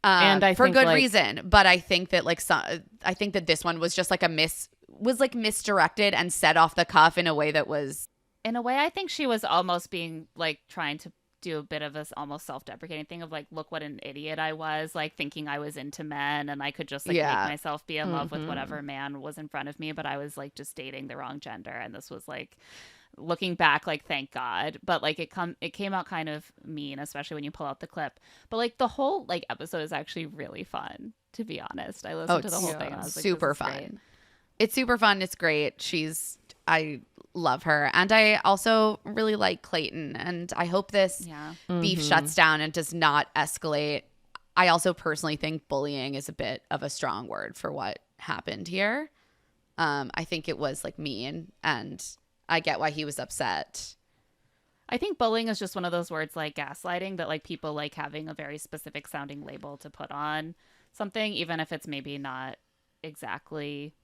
And I for think, good like, reason, but I think that like I think that this one was just like misdirected and set off the cuff in a way that was. In a way, I think she was almost being like trying to do a bit of this almost self-deprecating thing of like, look what an idiot I was, like thinking I was into men and I could just like make myself be in love with whatever man was in front of me, but I was like just dating the wrong gender. And this was like, looking back, like, thank God. But like it came out kind of mean, especially when you pull out the clip. But like the whole like episode is actually really fun, to be honest. I listened to the whole thing and I was like, super fun. Great. It's super fun. It's great. I love her. And I also really like Clayton. And I hope this beef shuts down and does not escalate. I also personally think bullying is a bit of a strong word for what happened here. I think it was like mean, and I get why he was upset. I think bullying is just one of those words like gaslighting that like people like having a very specific sounding label to put on something, even if it's maybe not exactly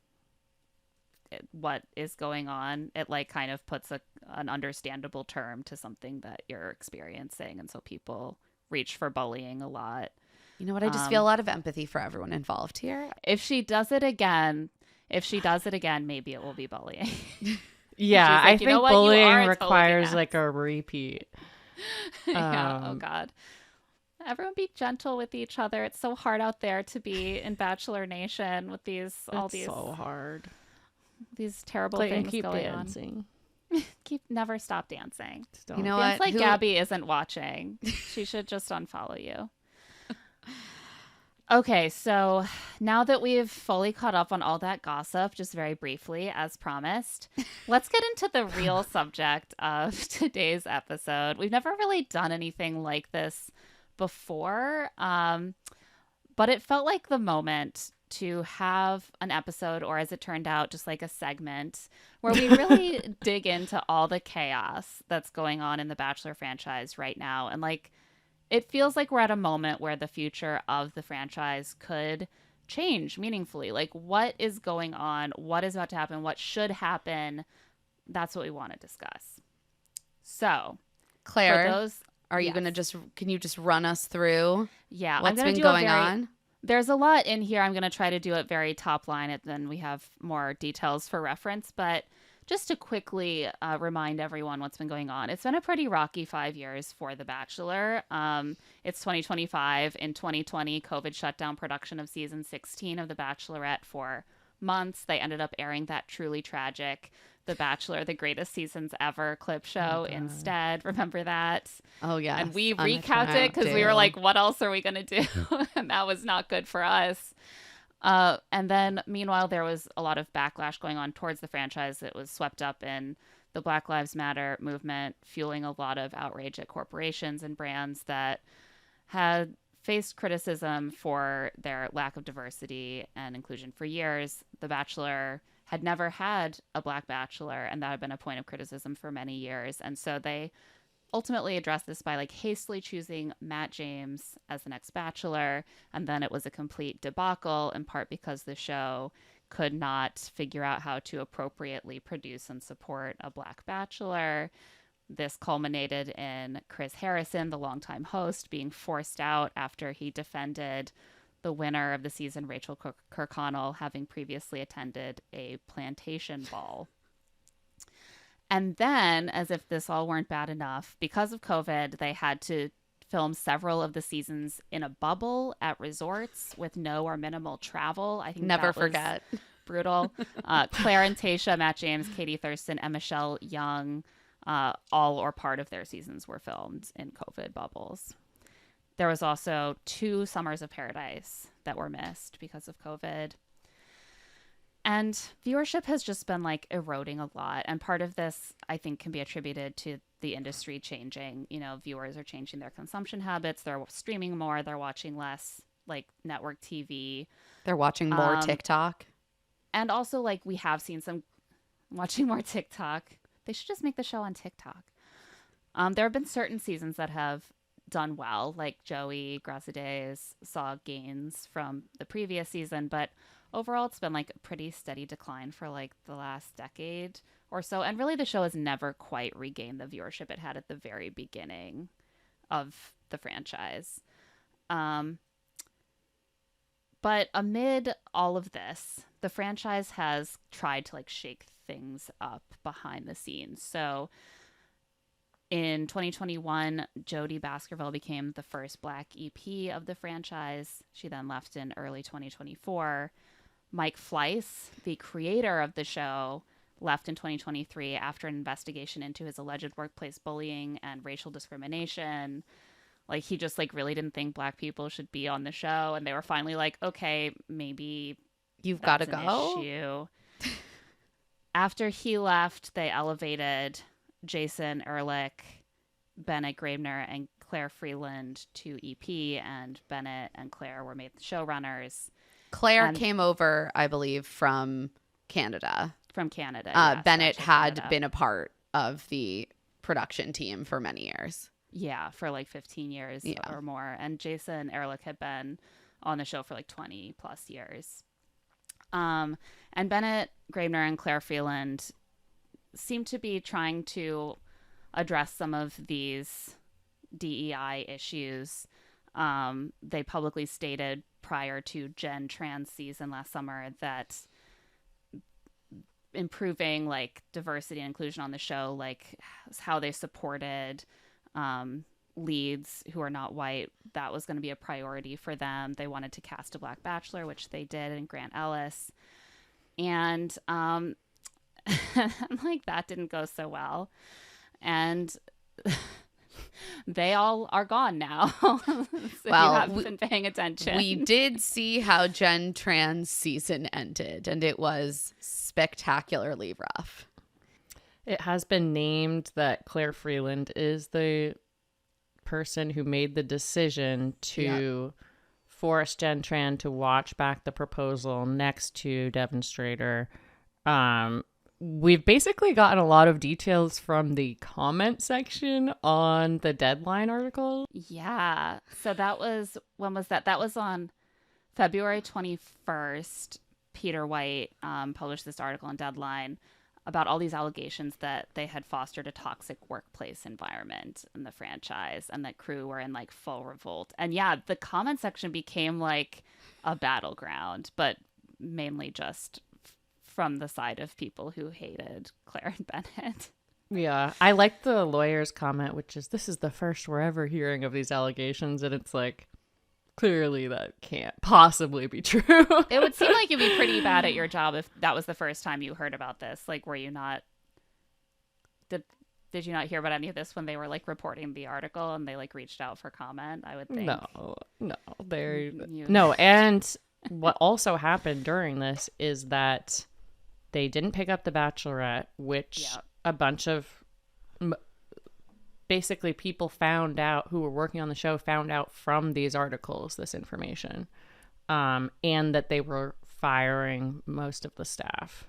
what is going on. It like kind of puts an understandable term to something that you're experiencing, and so people reach for bullying a lot. You know what? I just feel a lot of empathy for everyone involved here. If she does it again, maybe it will be bullying. Yeah, like, I think bullying requires totally like a repeat. Oh God. Everyone be gentle with each other. It's so hard out there to be in Bachelor Nation with all these. So hard. these terrible Clayton, things keep going dancing. on. Never stop dancing. Just don't. You know Dance what? like Gabby isn't watching. She should just unfollow you. Okay, so now that we've fully caught up on all that gossip, just very briefly, as promised, let's get into the real subject of today's episode. We've never really done anything like this before, but it felt like the moment to have an episode, or as it turned out, just like a segment where we really dig into all the chaos that's going on in the Bachelor franchise right now. And like, it feels like we're at a moment where the future of the franchise could change meaningfully. Like, what is going on? What is about to happen? What should happen? That's what we want to discuss. So, Claire, for those, are you yes. going to can you just run us through yeah, what's I'm been do going on? There's a lot in here. I'm going to try to do it very top line, and then we have more details for reference. But just to quickly remind everyone what's been going on, it's been a pretty rocky 5 years for The Bachelor. It's 2025. In 2020, COVID shut down production of season 16 of The Bachelorette for months. They ended up airing that truly tragic The Bachelor, the greatest seasons ever clip show instead. Remember that? Oh, yeah. And we recapped it because we were like, what else are we going to do? And that was not good for us. And then, meanwhile, there was a lot of backlash going on towards the franchise. It was swept up in the Black Lives Matter movement, fueling a lot of outrage at corporations and brands that had faced criticism for their lack of diversity and inclusion for years. The Bachelor had never had a Black Bachelor, and that had been a point of criticism for many years. And so they ultimately addressed this by like hastily choosing Matt James as the next Bachelor, and then it was a complete debacle, in part because the show could not figure out how to appropriately produce and support a Black Bachelor. This culminated in Chris Harrison, the longtime host, being forced out after he defended the winner of the season, Rachel Kirkconnell, having previously attended a plantation ball. And then, as if this all weren't bad enough, because of COVID, they had to film several of the seasons in a bubble at resorts with no or minimal travel. I think Never that was forget. brutal. Claire and Tayshia, Matt James, Katie Thurston, and Michelle Young, all or part of their seasons were filmed in COVID bubbles. There was also 2 Summers of Paradise that were missed because of COVID. And viewership has just been like eroding a lot. And part of this, I think, can be attributed to the industry changing. You know, viewers are changing their consumption habits. They're streaming more. They're watching less like network TV. They're watching more TikTok. And also, like, we have seen some watching more TikTok. They should just make the show on TikTok. There have been certain seasons that have done well, like Joey Graceday's saw gains from the previous season, but overall it's been like a pretty steady decline for like the last decade or so. And really the show has never quite regained the viewership it had at the very beginning of the franchise. But amid all of this, the franchise has tried to like shake things up behind the scenes. So in 2021, Jodie Baskerville became the first Black EP of the franchise. She then left in early 2024. Mike Fleiss, the creator of the show, left in 2023 after an investigation into his alleged workplace bullying and racial discrimination. Like, he just like really didn't think Black people should be on the show, and they were finally like, okay, maybe you've got to go. Issue. After he left, they elevated Jason Ehrlich, Bennett Graebner, and Claire Freeland to EP, and Bennett and Claire were made the showrunners. Claire came over, I believe, from Canada. From Canada. Yes, Bennett had Canada. been a part of the production team for many years. Yeah, for like 15 years or more. And Jason Ehrlich had been on the show for like 20 plus years. And Bennett Graebner and Claire Freeland seem to be trying to address some of these DEI issues. They publicly stated prior to Gen Trans season last summer that improving like diversity and inclusion on the show, like how they supported leads who are not white, that was going to be a priority for them. They wanted to cast a Black Bachelor, which they did, in Grant Ellis. And like that didn't go so well. And they all are gone now. If Well, you haven't been paying attention. We did see how Jen Tran's season ended, and it was spectacularly rough. It has been named that Claire Freeland is the person who made the decision to force Jen Tran to watch back the proposal next to Devon Strader. We've basically gotten a lot of details from the comment section on the Deadline article. Yeah. So that was, when was that? That was on February 21st. Peter White published this article on Deadline about all these allegations that they had fostered a toxic workplace environment in the franchise and that crew were in like full revolt. And yeah, the comment section became like a battleground, but mainly just from the side of people who hated Claire and Bennett. Yeah, I like the lawyer's comment, which is, this is the first we're ever hearing of these allegations. And it's like, clearly that can't possibly be true. It would seem like you'd be pretty bad at your job if that was the first time you heard about this. Like, were you not, did you not hear about any of this when they were like reporting the article and they like reached out for comment? I would think. No. And what also happened during this is that they didn't pick up The Bachelorette, which a bunch of basically people found out who were working on the show found out from these articles, this information, and that they were firing most of the staff.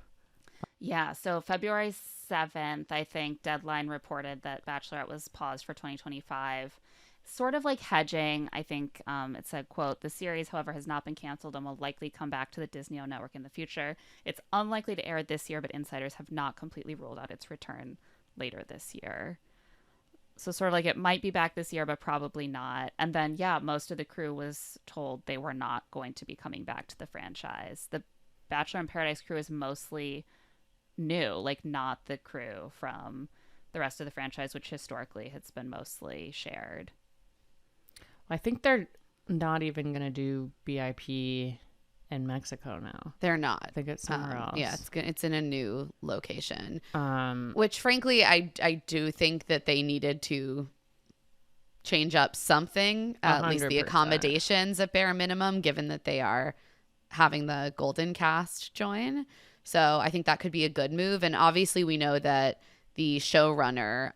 Yeah. So February 7th, I think Deadline reported that Bachelorette was paused for 2025. Sort of like hedging, I think it said, quote, "The series, however, has not been canceled and will likely come back to the Disney-owned network in the future. It's unlikely to air this year, but insiders have not completely ruled out its return later this year." So sort of like it might be back this year, but probably not. And then, yeah, most of the crew was told they were not going to be coming back to the franchise. The Bachelor in Paradise crew is mostly new, like not the crew from the rest of the franchise, which historically has been mostly shared. I think they're not even going to do BIP in Mexico now. They're not. I think it's somewhere else. Yeah, it's in a new location. Which, frankly, I do think that they needed to change up something, at least the 100%. accommodations at bare minimum, given that they are having the Golden Cast join. So I think that could be a good move. And obviously we know that the showrunner,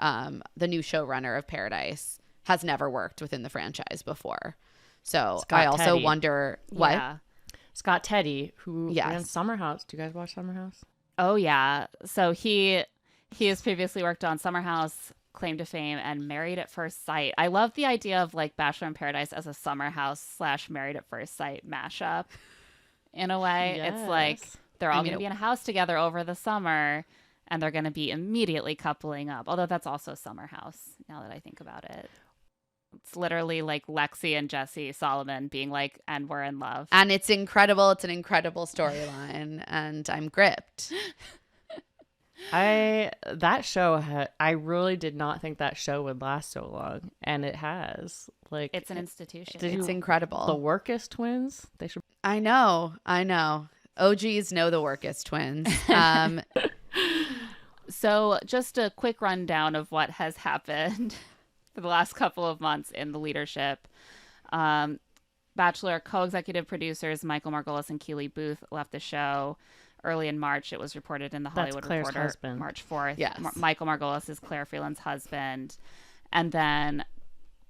the new showrunner of Paradise, has never worked within the franchise before. So Scott I also Teddy. wonder what. Yeah. Scott Teddy, who Yes. ran Summer House. Do you guys watch Summer House? Oh, yeah. So he has previously worked on Summer House, Claim to Fame, and Married at First Sight. I love the idea of like Bachelor in Paradise as a Summer House / Married at First Sight mashup. In a way, it's like they're all going to be in a house together over the summer, and they're going to be immediately coupling up. Although that's also Summer House, now that I think about it. It's literally like Lexi and Jesse Solomon being like, and we're in love. And it's incredible. It's an incredible storyline, and I'm gripped. I really did not think that show would last so long, and it has. Like, It's an institution. It's incredible. The Workus twins. They should. I know. OGs know the Workus twins. So just a quick rundown of what has happened for the last couple of months in the leadership. Bachelor co-executive producers Michael Margolis and Keely Booth left the show early in March. It was reported in the Hollywood Claire's Reporter, husband. March 4th. Yes. Michael Margolis is Claire Freeland's husband. And then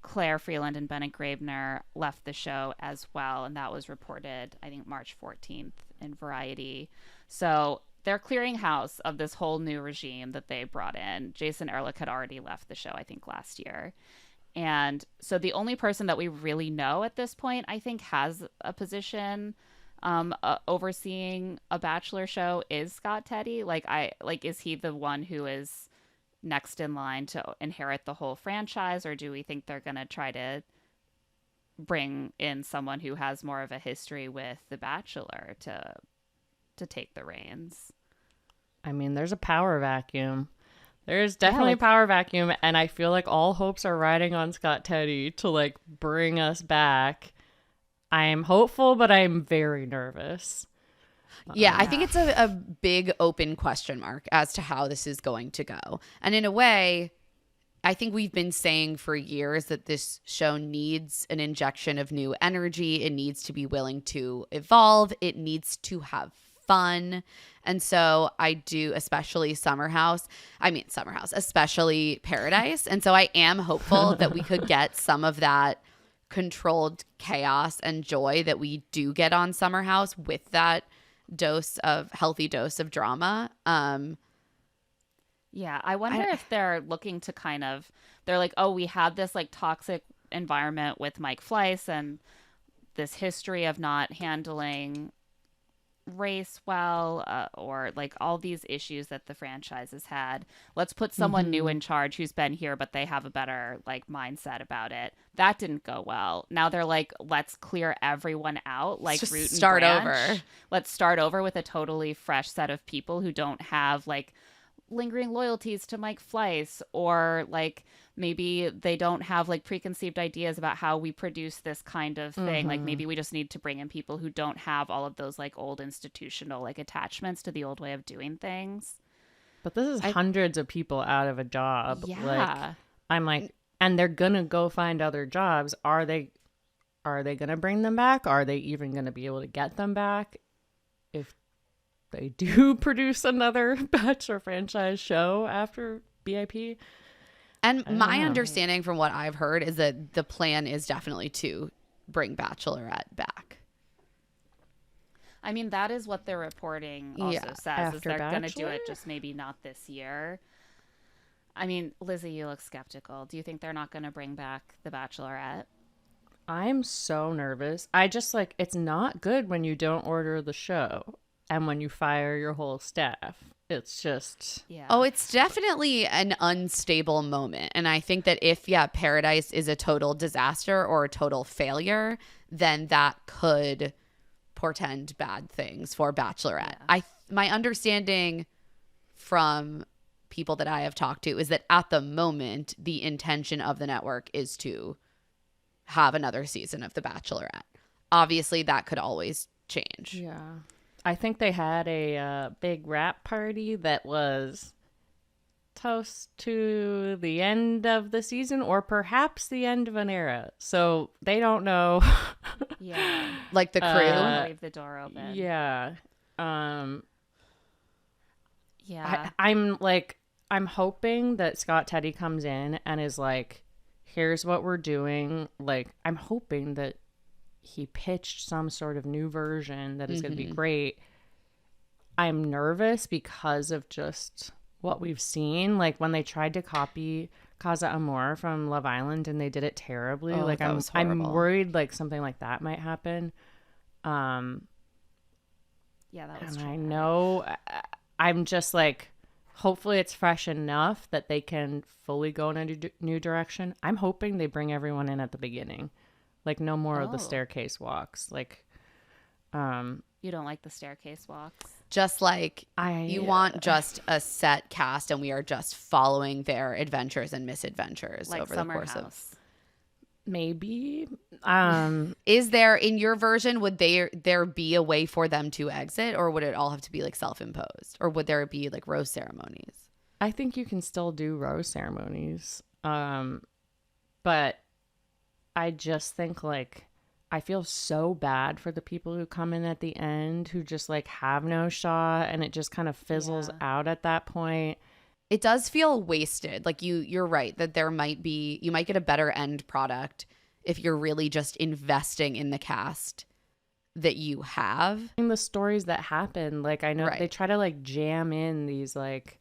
Claire Freeland and Bennett Graebner left the show as well. And that was reported, I think, March 14th in Variety. So they're clearing house of this whole new regime that they brought in. Jason Ehrlich had already left the show, I think, last year. And so the only person that we really know at this point, I think, has a position overseeing a Bachelor show is Scott Teddy. Is he the one who is next in line to inherit the whole franchise, or do we think they're going to try to bring in someone who has more of a history with The Bachelor to take the reins? I mean, there's a power vacuum. There's definitely a power vacuum, and I feel like all hopes are riding on Scott Teddy to like bring us back. I'm hopeful, but I'm very nervous. Yeah, I think it's a big open question mark as to how this is going to go. And in a way, I think we've been saying for years that this show needs an injection of new energy. It needs to be willing to evolve. It needs to have fun. And so I do, especially Summer House, especially Paradise. And so I am hopeful that we could get some of that controlled chaos and joy that we do get on Summer House with that healthy dose of drama. Yeah, I wonder if they're looking to they're like, oh, we had this like toxic environment with Mike Fleiss and this history of not handling race well, or like all these issues that the franchise has had. Let's put someone new in charge who's been here, but they have a better like mindset about it. That didn't go well. Now they're like, let's clear everyone out, like Just root and start branch. over. Let's start over with a totally fresh set of people who don't have like lingering loyalties to Mike Fleiss, or like maybe they don't have like preconceived ideas about how we produce this kind of thing. Like maybe we just need to bring in people who don't have all of those like old institutional like attachments to the old way of doing things. But this is hundreds of people out of a job. Yeah. Like, I'm like, and they're gonna go find other jobs. Are they gonna bring them back? Are they even gonna be able to get them back if they do produce another Bachelor franchise show after BIP? And my understanding from what I've heard is that the plan is definitely to bring Bachelorette back. I mean, that is what their reporting also says, is After they're going to do Bachelor? it, just maybe not this year. I mean, Lizzy, you look skeptical. Do you think they're not going to bring back the Bachelorette? I'm so nervous. I just like, it's not good when you don't order the show and when you fire your whole staff. It's just, Yeah. Oh, it's definitely an unstable moment. And I think that if, Paradise is a total disaster or a total failure, then that could portend bad things for Bachelorette. My understanding from people that I have talked to is that at the moment, the intention of the network is to have another season of The Bachelorette. Obviously, that could always change. yeah. I think they had a big rap party that was toast to the end of the season or perhaps the end of an era. So they don't know. Yeah. Like the They crew. don't wanna leave the door open. Yeah. Yeah. I'm hoping that Scott Teddy comes in and is like, here's what we're doing. Like, I'm hoping that he pitched some sort of new version that is going to be great. I'm nervous because of just what we've seen. Like when they tried to copy Casa Amor from Love Island and they did it terribly. Oh, like that was I'm horrible. worried like something like that might happen. Yeah, that was And true. I know I'm just like, hopefully it's fresh enough that they can fully go in a new direction. I'm hoping they bring everyone in at the beginning. Like no more of the Oh. staircase walks. Like, You don't like the staircase walks? Just like you I want just a set cast and we are just following their adventures and misadventures Like over Summer the course House. maybe. Is there, in your version, would there be a way for them to exit, or would it all have to be like self-imposed, or would there be like rose ceremonies? I think you can still do rose ceremonies. But I just think like I feel so bad for the people who come in at the end who just like have no shot and it just kind of fizzles out at that point. It does feel wasted. Like you're right that you might get a better end product if you're really just investing in the cast that you have. In the stories that happen, like I know Right. they try to like jam in these like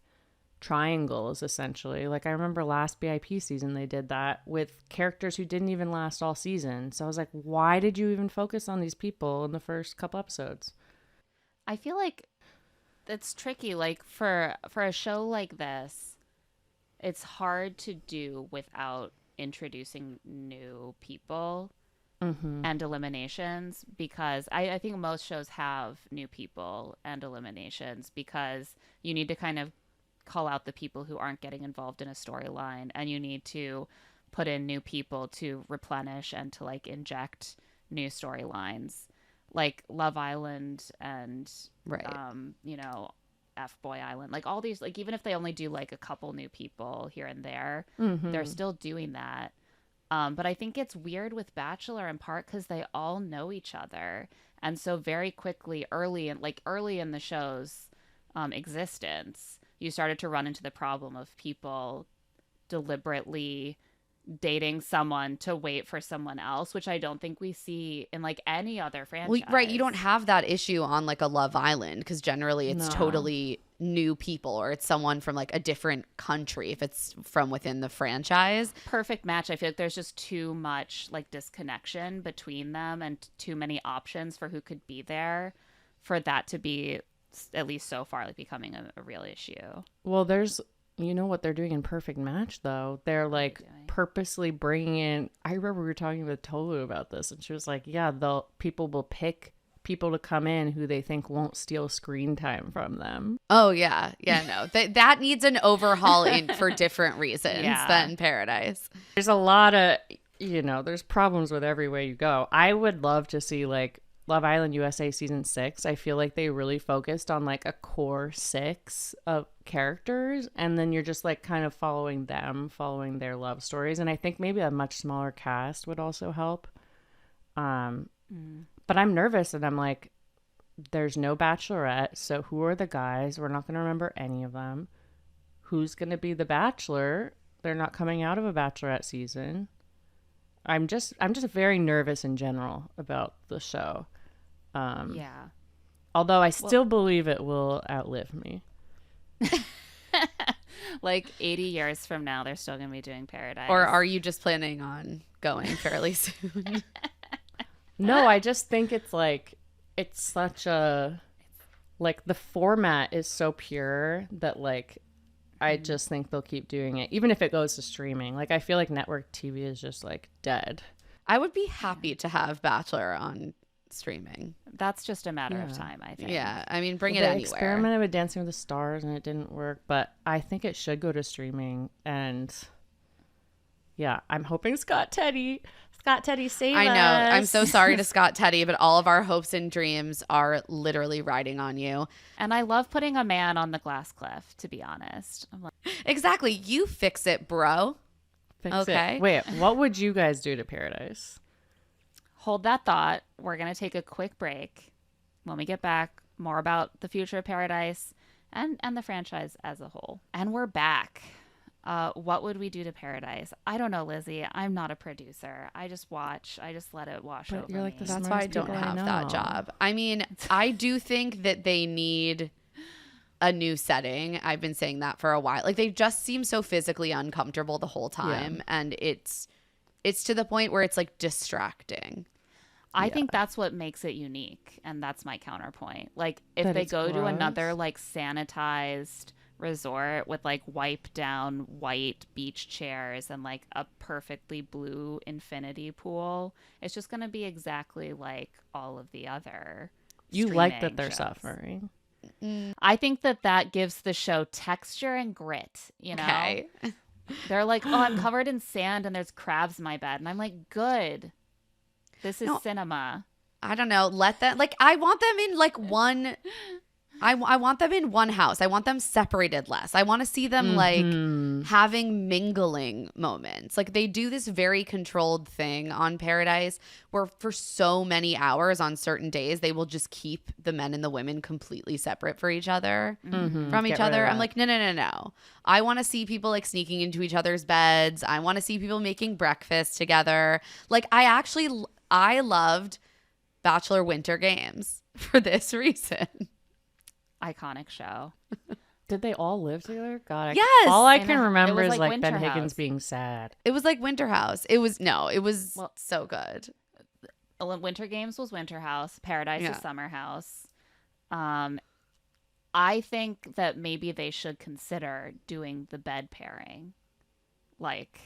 triangles essentially. Like I remember last BIP season they did that with characters who didn't even last all season. So I was like, why did you even focus on these people in the first couple episodes? I feel like it's tricky. Like for a show like this, it's hard to do without introducing new people and eliminations, because I think most shows have new people and eliminations because you need to kind of call out the people who aren't getting involved in a storyline, and you need to put in new people to replenish and to like inject new storylines. like Love Island and Right. you know, F Boy Island, like all these, like even if they only do like a couple new people here and there, they're still doing that. But I think it's weird with Bachelor in part because they all know each other, and so very quickly, early in the show's existence, you started to run into the problem of people deliberately dating someone to wait for someone else, which I don't think we see in like any other franchise. Well, right. You don't have that issue on like a Love Island because generally it's No. totally new people or it's someone from like a different country if it's from within the franchise. Perfect match. I feel like there's just too much like disconnection between them and too many options for who could be there for that to be, at least so far, like becoming a real issue. Well, there's, you know what they're doing in Perfect Match, though? They're like purposely bringing in. I remember we were talking with Tolu about this, and she was like, yeah, people will pick people to come in who they think won't steal screen time from them. Oh, yeah. Yeah, no. That needs an overhaul for different reasons Yeah. than Paradise. There's a lot of, there's problems with every way you go. I would love to see like Love Island USA season 6. I feel like they really focused on like a core 6 of characters, and then you're just like kind of following their love stories. And I think maybe a much smaller cast would also help. But I'm nervous, and I'm like, there's no Bachelorette, so who are the guys? We're not going to remember any of them. Who's going to be the Bachelor? They're not coming out of a Bachelorette season. I'm just very nervous in general about the show. Yeah. Although I still believe it will outlive me. Like 80 years from now, they're still going to be doing Paradise. Or are you just planning on going fairly soon? No, I just think it's like, it's such a, like the format is so pure that like, I just think they'll keep doing it, even if it goes to streaming. Like, I feel like network TV is just like dead. I would be happy to have Bachelor on streaming. That's just a matter of time, I think. Yeah, I mean, bring it They anywhere. experimented with Dancing with the Stars and it didn't work, but I think it should go to streaming. And yeah, I'm hoping Scott Teddy save I know. us. I'm so sorry to Scott Teddy, but all of our hopes and dreams are literally riding on you. And I love putting a man on the glass cliff, to be honest. I'm like, Exactly. You fix it, bro. Fix Okay. it. Wait, what would you guys do to Paradise? hold that thought. We're going to take a quick break. When we get back, more about the future of Paradise and the franchise as a whole. And we're back. What would we do to Paradise? I don't know, Lizzie. I'm not a producer. I just watch. I just let it wash over you're like me. the That's why I smartest don't people I have know. that job. I mean, I do think that they need a new setting. I've been saying that for a while. Like, they just seem so physically uncomfortable the whole time, and it's to the point where it's like distracting. I think that's what makes it unique, and that's my counterpoint. Like, if That they it's go to gross? another like sanitized resort with like wipe down white beach chairs and like a perfectly blue infinity pool, it's just going to be exactly like all of the other You like that streaming they're shows. suffering. I think that gives the show texture and grit, you know? Okay. They're like, oh, I'm covered in sand and there's crabs in my bed. And I'm like, good. This is No. cinema. I don't know. Let them, like, I want them in like one. I want them in one house. I want them separated less. I want to see them like having mingling moments. Like, they do this very controlled thing on Paradise where for so many hours on certain days they will just keep the men and the women completely separate for each other from each Get rid of other. I'm that. like, no. I want to see people like sneaking into each other's beds. I want to see people making breakfast together. Like, I loved Bachelor Winter Games for this reason. Iconic show. Did they all live together? God, Yes! all I And can it remember was is like like Ben Winter Higgins House. being sad. It was like Winter House. It was Well- so good. Winter Games was Winter House. Paradise Yeah. is Summer House. I think that maybe they should consider doing the bed pairing. Like,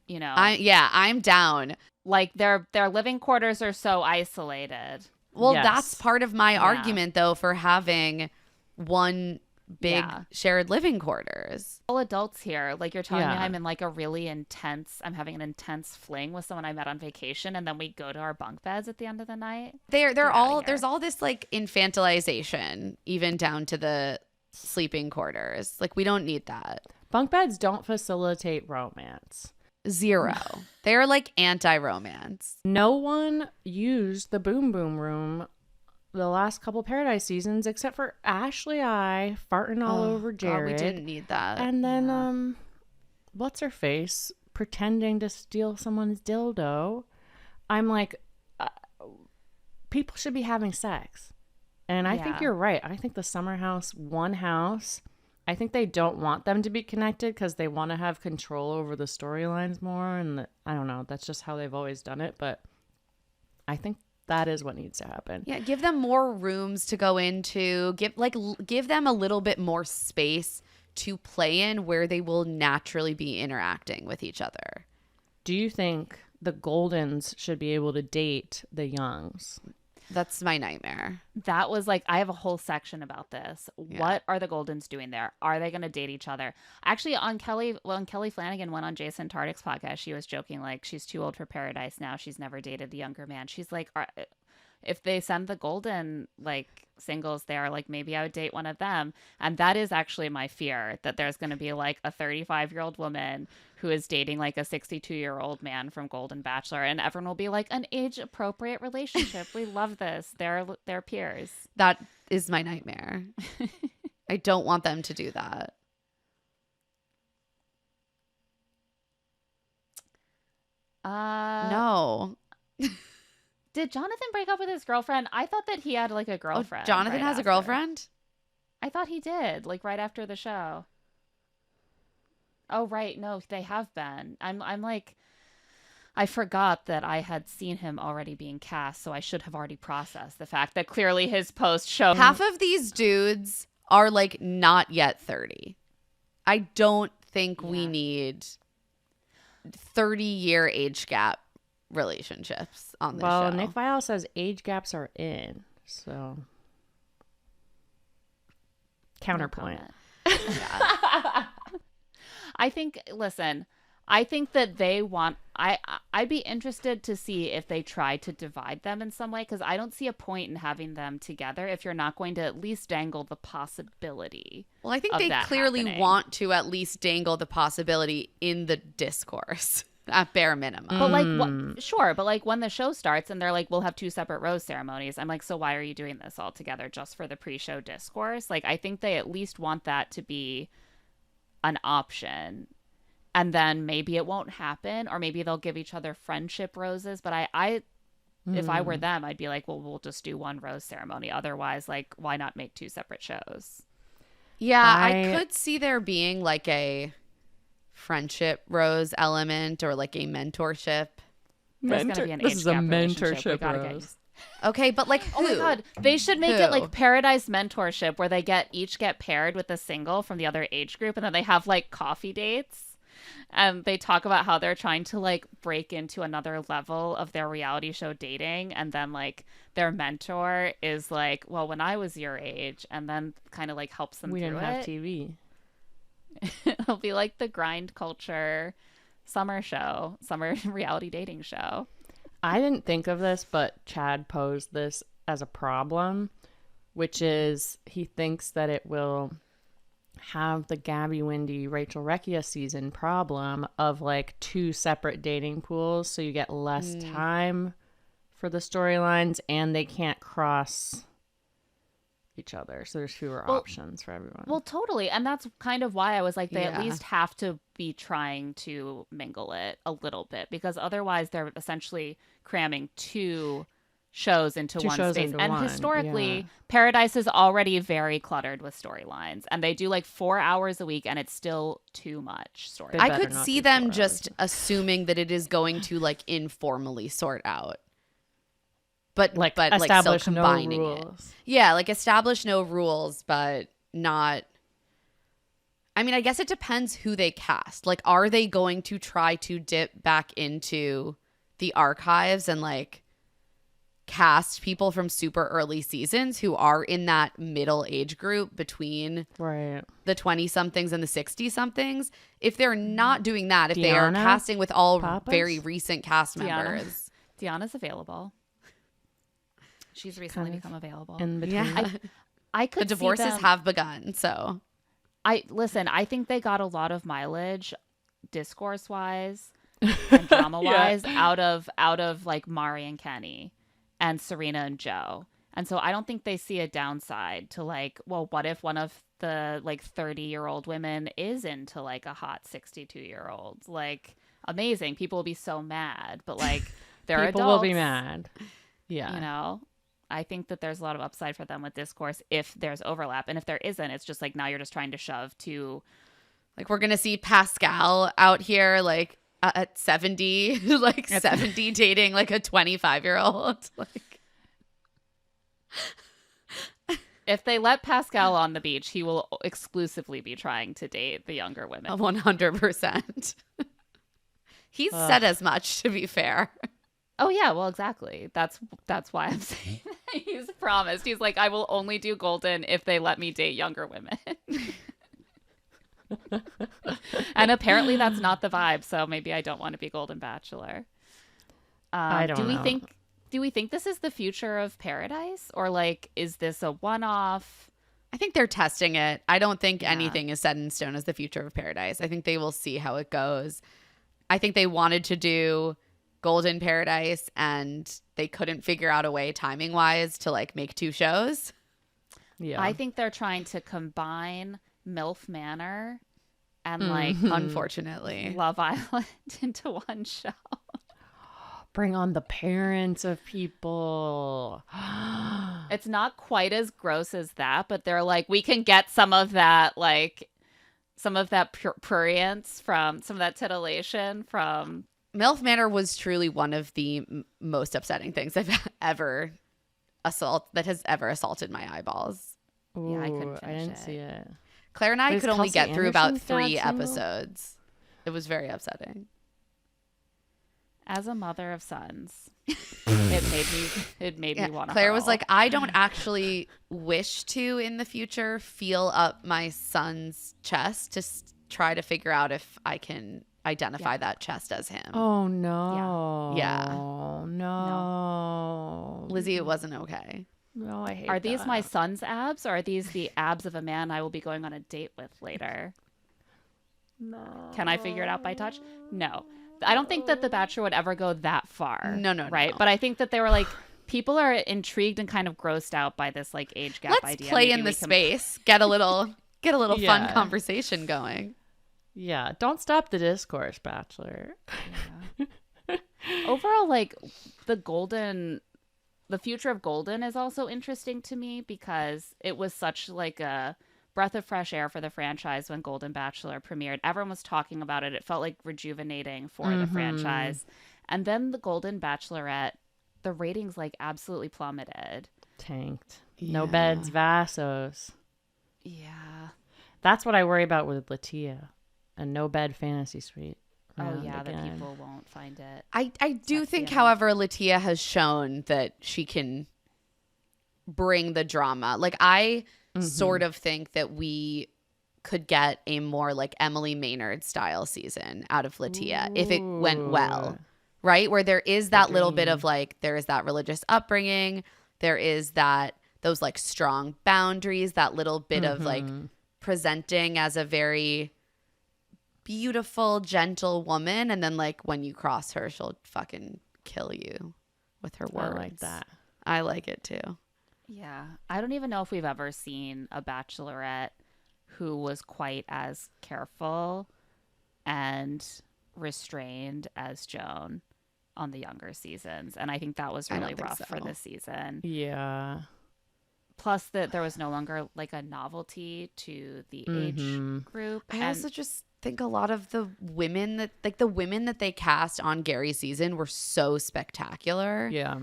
you know, I'm down. like their living quarters are so isolated. Well, Yes. that's part of my argument though for having one big Yeah. shared living quarters. All adults here. Like you're telling me Yeah. I'm in like a really intense, I'm having an intense fling with someone I met on vacation and then we go to our bunk beds at the end of the night. They're Get outta all here. there's all this like infantilization, even down to the sleeping quarters. Like we don't need that. Bunk beds don't facilitate romance. Zero. They're like anti-romance. No one used the boom boom room the last couple Paradise seasons except for Ashley I farting all over Jared. God, we didn't need that. And then what's her face pretending to steal someone's dildo. I'm like, people should be having sex. And I think Yeah. you're right. I think the summer house, one house, I think they don't want them to be connected because they want to have control over the storylines more. And I don't know. That's just how they've always done it. But I think that is what needs to happen. Yeah, give them more rooms to go into. Give them a little bit more space to play in where they will naturally be interacting with each other. Do you think the Goldens should be able to date the Youngs? That's my nightmare. That was like, I have a whole section about this. Yeah. What are the Goldens doing there? Are they going to date each other? Actually, when Kelly Flanagan went on Jason Tartick's podcast, she was joking like she's too old for Paradise now. She's never dated a younger man. She's like, if they send the Golden like singles there, like maybe I would date one of them. And that is actually my fear, that there's going to be like a 35-year-old woman who is dating like a 62-year-old man from Golden Bachelor, and everyone will be like, an age-appropriate relationship. We love this. They're peers. That is my nightmare. I don't want them to do that. No. Did Jonathan break up with his girlfriend? I thought that he had like a Oh, girlfriend. Jonathan right has a after. girlfriend? I thought he did, like right after the show. Oh right, no, they have been. I'm like, I forgot that I had seen him already being cast, so I should have already processed the fact that clearly his post showed Half of these dudes are like not yet 30. I don't think we need 30-year age gap relationships on this show. Well, Nick Viall says age gaps are in, so counterpoint. I think that they want I'd be interested to see if they try to divide them in some way, because I don't see a point in having them together if you're not going to at least dangle the possibility. Well, I think they clearly want to at least dangle the possibility in the discourse at bare minimum. But like, sure, but like when the show starts and they're like, we'll have 2 separate rose ceremonies, I'm like, so why are you doing this all together just for the pre-show discourse? Like, I think they at least want that to be an option. And then maybe it won't happen, or maybe they'll give each other friendship roses. But I if I were them, I'd be like, well, we'll just do one rose ceremony. Otherwise, like, why not make 2 separate shows? Yeah, I could see there being like a friendship rose element or like a mentorship. There's gonna be an This age is a gap relationship. We mentorship gotta get rose. Okay, but like who? Oh my god, they should make it Who? like Paradise Mentorship, where they each get paired with a single from the other age group, and then they have like coffee dates. And they talk about how they're trying to like break into another level of their reality show dating, and then like their mentor is like, well, when I was your age, and then kind of like helps them We through didn't have it. TV. It'll be like the grind culture summer reality dating show. I didn't think of this, but Chad posed this as a problem, which is he thinks that it will have the Gabby Windy Rachel Recchia season problem of like 2 separate dating pools, so you get less time for the storylines and they can't cross each other, so there's fewer options for everyone. Well, totally. And that's kind of why I was like, they at Yeah. least have to be trying to mingle it a little bit, because otherwise they're essentially cramming 2 shows into 2 one shows space. into And one, historically, yeah. Paradise is already very cluttered with storylines, and they do like 4 hours a week, and it's still too much story. They I better could not see do them 4 just hours. assuming that it is going to like informally sort out. But Like still establish no combining it. rules. Yeah, like establish no rules, but not. I mean, I guess it depends who they cast. Like, are they going to try to dip back into the archives and like cast people from super early seasons who are in that middle age group between Right. the 20 somethings and the 60 somethings, if they're not doing that, if they are Deanna casting with all Pappas? very recent cast Deanna. members. Deanna's available. She's recently Kind of become available. In between. Yeah. I could The divorces see them, have begun. So I think they got a lot of mileage discourse wise and drama wise out of like Mari and Kenny and Serena and Joe. And so I don't think they see a downside to like, well, what if one of the like 30-year-old women is into like a hot 62-year-old? Like, amazing. People will be so mad, but like they're People adults. will be mad. Yeah. You know, I think that there's a lot of upside for them with discourse if there's overlap. And if there isn't, it's just like now you're just trying to shove to like we're going to see Pascal out here like at 70, like 70 dating like a 25-year-old. Like if they let Pascal on the beach, he will exclusively be trying to date the younger women. 100%. He's said as much, to be fair. Oh yeah, well exactly. That's why I'm saying that. He's promised. He's like, I will only do Golden if they let me date younger women. And apparently that's not the vibe. So maybe I don't want to be Golden Bachelor. I don't know. Do we think this is the future of Paradise, or like is this a one-off? I think they're testing it. I don't think anything is set in stone as the future of Paradise. I think they will see how it goes. I think they wanted to do Golden Paradise and they couldn't figure out a way timing wise to like make two shows. Yeah. I think they're trying to combine MILF Manor and like Unfortunately. Love Island into one show. Bring on the parents of people. It's not quite as gross as that, but they're like, we can get some of that, like some of that prurience from some of that titillation from MILF Manor was truly one of the most upsetting things I've ever that has ever assaulted my eyeballs. Ooh, Yeah, I couldn't I finish didn't it. see it. Claire and I Was could only Kelsey get through about Anderson's dad 3 single? episodes. It was very upsetting. As a mother of sons, it made me want to. Claire was like, I don't actually wish to in the future feel up my son's chest to try to figure out if I can identify that chest as him. Oh no. Yeah. No. Lizzie, it wasn't okay. No, I hate Are these that. my son's abs, or are these the abs of a man I will be going on a date with later? No. Can I figure it out by touch? No. I don't think that The Bachelor would ever go that far. No. Right? But I think that they were like, people are intrigued and kind of grossed out by this like age gap Let's idea. play Maybe in the we can- space. Get a little fun Yeah. conversation going. Yeah, don't stop the discourse, Bachelor. Overall, like the future of Golden is also interesting to me because it was such like a breath of fresh air for the franchise when Golden Bachelor premiered. Everyone was talking about it. It felt like rejuvenating for the franchise. And then the Golden Bachelorette, the ratings like absolutely plummeted. Tanked. No Yeah. beds, Vassos. Yeah. That's what I worry about with Latia. A no bed fantasy suite. Oh round yeah, that again. people won't find it. I do Sexy think, enough. however, Latia has shown that she can bring the drama. Like, I sort of think that we could get a more like Emily Maynard style season out of Latia if it went well, right? Where there is that little bit of like, there is that religious upbringing, there is those like strong boundaries, that little bit of like presenting as a very beautiful, gentle woman, and then like when you cross her, she'll fucking kill you with her words. I like that. I like it too. Yeah. I don't even know if we've ever seen a bachelorette who was quite as careful and restrained as Joan on the younger seasons. And I think that was I don't really think rough so. for this season. Yeah. Plus that there was no longer like a novelty to the age group. I And also just think a lot of the women that they cast on Gary's season were so spectacular. Yeah.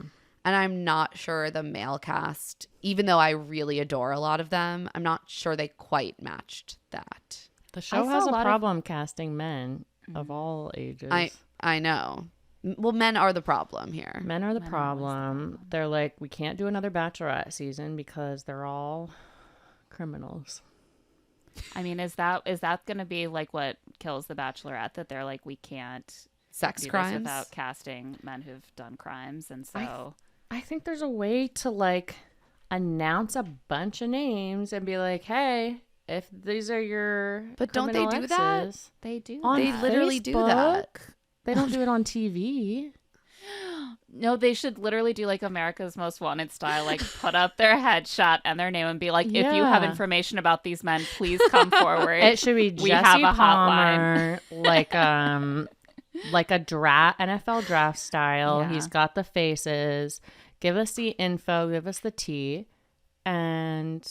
And I'm not sure the male cast, even though I really adore a lot of them, I'm not sure they quite matched that. The show saw has a a lot of- problem casting men of all ages. I know. Well, men are the problem here. Men are the Men are always the problem. They're like, we can't do another Bachelorette season because they're all criminals. I mean, is that going to be like what kills the Bachelorette? That they're like, we can't Sex do crimes this without casting men who've done crimes, and so I think there's a way to like announce a bunch of names and be like, hey, if these are your But don't they criminal do that? exes, they do. on They that. literally do that. Facebook, they don't do it on TV. No, they should literally do like America's Most Wanted style, like put up their headshot and their name and be like, if you have Yeah. information about these men, please come forward. It should be We Jesse have a Palmer, like a NFL draft style. Yeah. He's got the faces. Give us the info. Give us the tea, and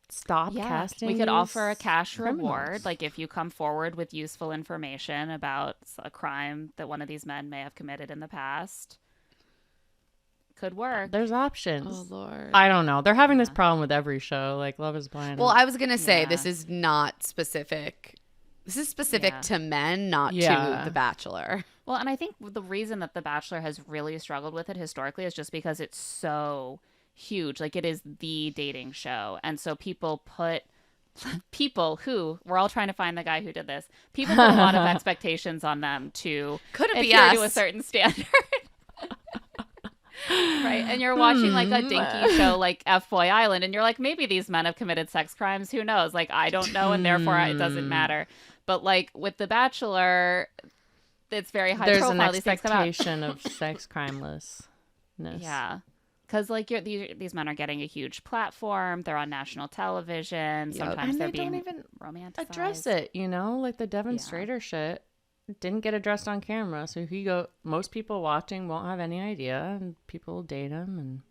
stop casting. We could these offer a cash criminals. reward, like if you come forward with useful information about a crime that one of these men may have committed in the past. Could work. There's options. Oh Lord. I don't know. They're having this problem with every show, like Love Is Blind. Well, I was gonna say Yeah. this is not specific. This is specific Yeah. to men, not Yeah. to The Bachelor. Well, and I think the reason that The Bachelor has really struggled with it historically is just because it's so huge. Like, it is the dating show. And so people who, we're all trying to find the guy who did this, people put a lot of expectations on them to Couldn't be adhere to a us. certain standard. Right. And you're watching like a dinky show like F Boy Island, and you're like, maybe these men have committed sex crimes. Who knows? Like, I don't know, and therefore it doesn't matter. But like with The Bachelor, it's very high There's profile. an These things come out. expectation of sex crimelessness. Yeah. Because like these men are getting a huge platform. They're on national television. Sometimes And they're they don't being even romanticized. address it, you know, like the Devon Yeah. Strader shit didn't get addressed on camera. So most people watching won't have any idea, and people will date him, and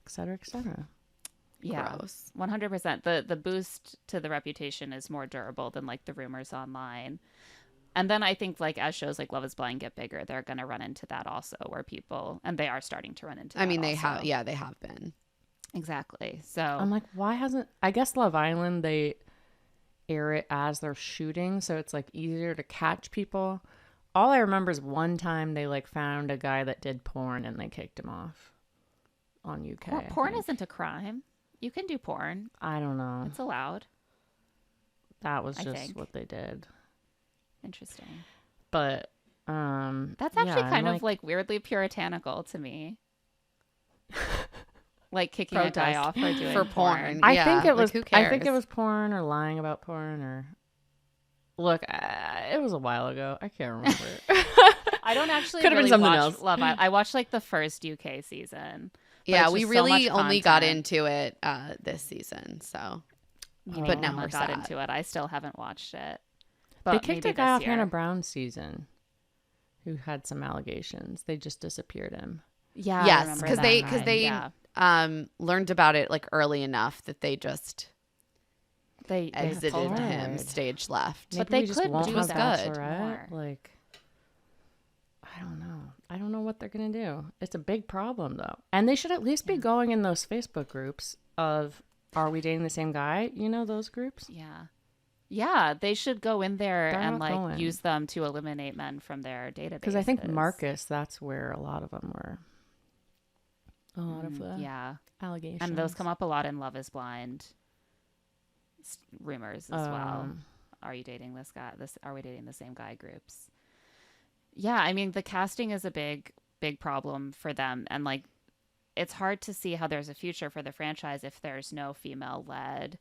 et cetera, et cetera. Yeah, Gross. 100%. The boost to the reputation is more durable than like the rumors online. And then I think like as shows like Love Is Blind get bigger, they're going to run into that also, where people, and they are starting to run into that I mean, they also. have. Yeah, they have been. Exactly. So I'm like, why hasn't? I guess Love Island, they air it as they're shooting, so it's like easier to catch people. All I remember is one time they like found a guy that did porn and they kicked him off on UK. I porn think. isn't a crime. You can do porn. I don't know. It's allowed. That was I just think. what they did. Interesting. But That's actually yeah, kind I'm of like weirdly puritanical to me. Like kicking a guy Protest. off for doing For porn. I Yeah, think it like, was. who I think it cares? was porn or lying about porn or. Look, it was a while ago. I can't remember. I don't actually Could have been really something watch else. Love Island. I watched like the first UK season. But Yeah, it's we just so really much only got content. into it this season. So Me But and now Emma we're got sad. into it. I still haven't watched it. They But kicked maybe a guy this off year. Hannah Brown's season, who had some allegations. They just disappeared him. Yeah, I yes, remember because that they time. Yeah. learned about it like early enough that they just they exited pulled him hard. stage left. But Maybe they we just could won't do have that Bachelorette. more. Like, I don't know. I don't know what they're gonna do. It's a big problem though, and they should at least be going in those Facebook groups of "Are we dating the same guy?" You know those groups. Yeah. Yeah, they should go in there They're and not like going. use them to eliminate men from their database. Because I think Marcus, that's where a lot of them were. A lot of the yeah, allegations. and those come up a lot in Love Is Blind rumors as well. Are you dating this guy? Are we dating the same guy groups? Yeah, I mean the casting is a big problem for them, and like it's hard to see how there's a future for the franchise if there's no female led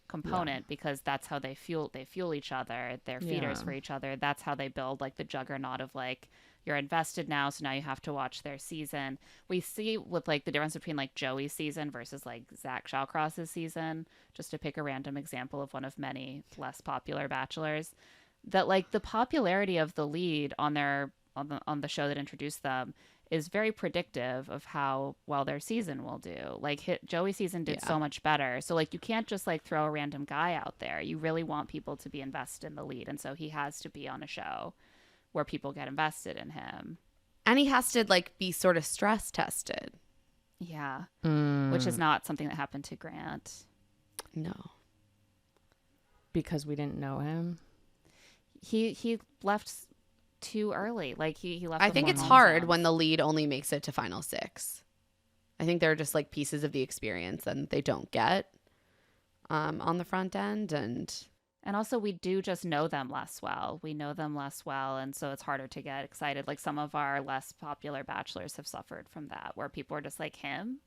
component, because that's how they fuel each other. They're feeders Yeah. for each other. That's how they build like the juggernaut of like, you're invested now, so now you have to watch their season. We see with like the difference between like Joey's season versus like Zach Shawcross's season, just to pick a random example of one of many less popular bachelors, that like the popularity of the lead on the show that introduced them is very predictive of how well their season will do. Like Joey's season did so much better. So like you can't just like throw a random guy out there. You really want people to be invested in the lead. And so he has to be on a show where people get invested in him. And he has to like be sort of stress tested. Yeah. Mm. Which is not something that happened to Grant. No. Because we didn't know him. He left too early. Like he left. I with think more it's hard hometowns. when the lead only makes it to final 6. I think there are just like pieces of the experience that they don't get on the front end. And also, we do just know them less well. We know them less well, and so it's harder to get excited. Like some of our less popular bachelors have suffered from that, where people are just like, him?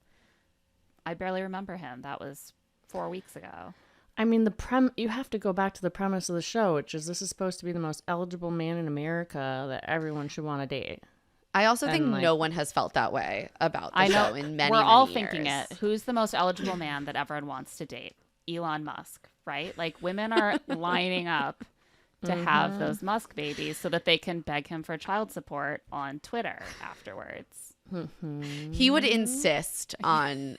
I barely remember him. That was 4 weeks ago. I mean, you have to go back to the premise of the show, which is this is supposed to be the most eligible man in America that everyone should want to date. I also think And, like, no one has felt that way about the I know. show in many, We're all many thinking years. it. Who's the most eligible man that everyone wants to date? Elon Musk, right? Like women are lining up to have those Musk babies so that they can beg him for child support on Twitter afterwards. He would insist on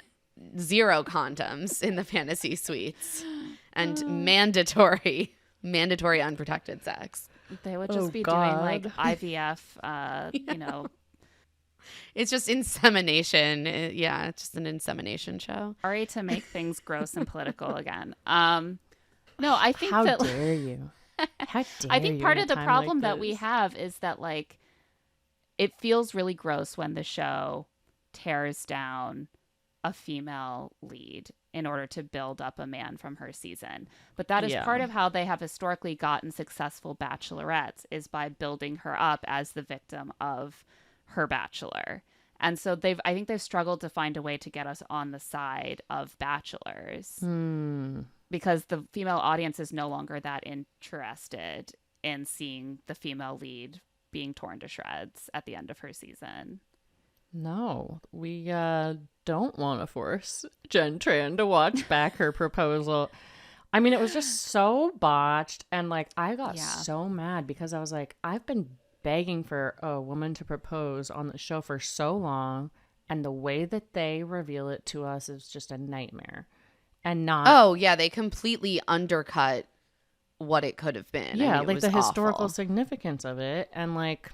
0 condoms in the fantasy suites and mandatory unprotected sex. They would just be God. doing like IVF, you know. It's just insemination. Yeah, it's just an insemination show. Sorry to make things gross and political again. No, I think How that dare you? How dare I think you part at of a the time problem like that we this? have is that like it feels really gross when the show tears down a female lead in order to build up a man from her season. But that is Yeah. part of how they have historically gotten successful bachelorettes is by building her up as the victim of her bachelor. And so I think they've struggled to find a way to get us on the side of bachelors because the female audience is no longer that interested in seeing the female lead being torn to shreds at the end of her season. No, we don't want to force Jen Tran to watch back her proposal. I mean, it was just so botched. And like, I got so mad because I was like, I've been begging for a woman to propose on the show for so long. And the way that they reveal it to us is just a nightmare. And not. Oh, yeah. They completely undercut what it could have been. Yeah, I mean, it like was the historical awful. significance of it. And like,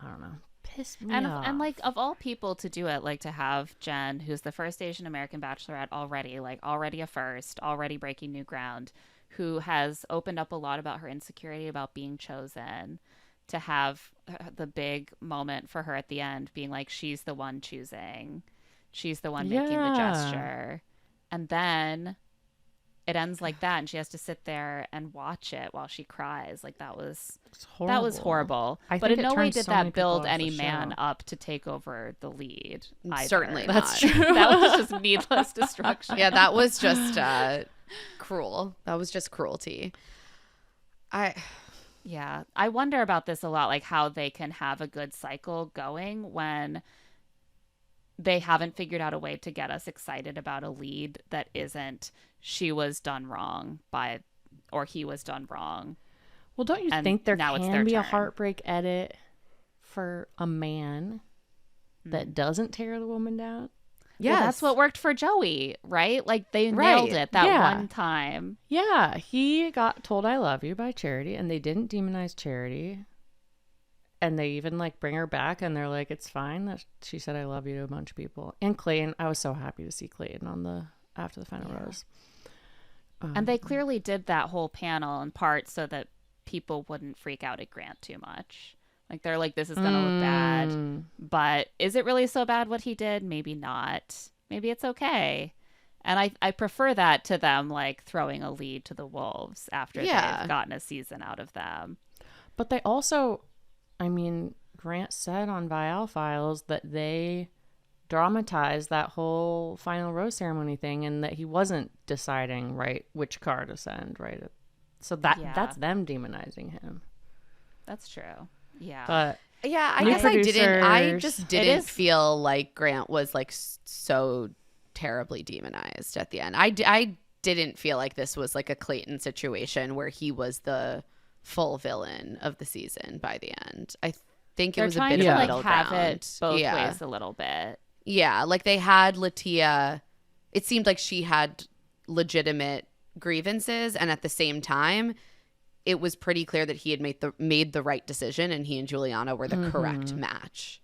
I don't know. Pissed me off. And like of all people to do it, like to have Jen, who's the first Asian American bachelorette already a first, already breaking new ground, who has opened up a lot about her insecurity about being chosen, to have the big moment for her at the end being like she's the one choosing, she's the one making the gesture, and then it ends like that and she has to sit there and watch it while she cries. Like that was horrible. But in no way did that build any man up to take over the lead either. Certainly not. That's true. That was just needless destruction. Yeah, that was just cruel. That was just cruelty. Yeah, I wonder about this a lot, like how they can have a good cycle going when they haven't figured out a way to get us excited about a lead that isn't she was done wrong by or he was done wrong. Well, don't you And think there now it's can their be a turn. heartbreak edit for a man that doesn't tear the woman down? Yes. Well, that's what worked for Joey, right? Like they nailed it that Yeah. one time. Yeah, he got told I love you by Charity, and they didn't demonize Charity. And they even like bring her back, and they're like, it's fine that she said I love you to a bunch of people. And Clayton, I was so happy to see Clayton after the final rose. And they clearly did that whole panel in part so that people wouldn't freak out at Grant too much. Like they're like, this is going to look bad, but is it really so bad what he did? Maybe not. Maybe it's okay. And I prefer that to them like throwing a lead to the Wolves after they've gotten a season out of them. But they also, I mean, Grant said on Vial Files that they dramatized that whole final rose ceremony thing and that he wasn't deciding right which car to send, right? So that's them demonizing him. That's true. Yeah. But yeah, I new guess I producers- just didn't feel like Grant was like so terribly demonized at the end. I didn't feel like this was like a Clayton situation where he was the full villain of the season by the end. I think it was a bit of a middle have ground. it both ways a little bit. Yeah, like they had Latia. It seemed like she had legitimate grievances, and at the same time, it was pretty clear that he had made the right decision, and he and Juliana were the correct match.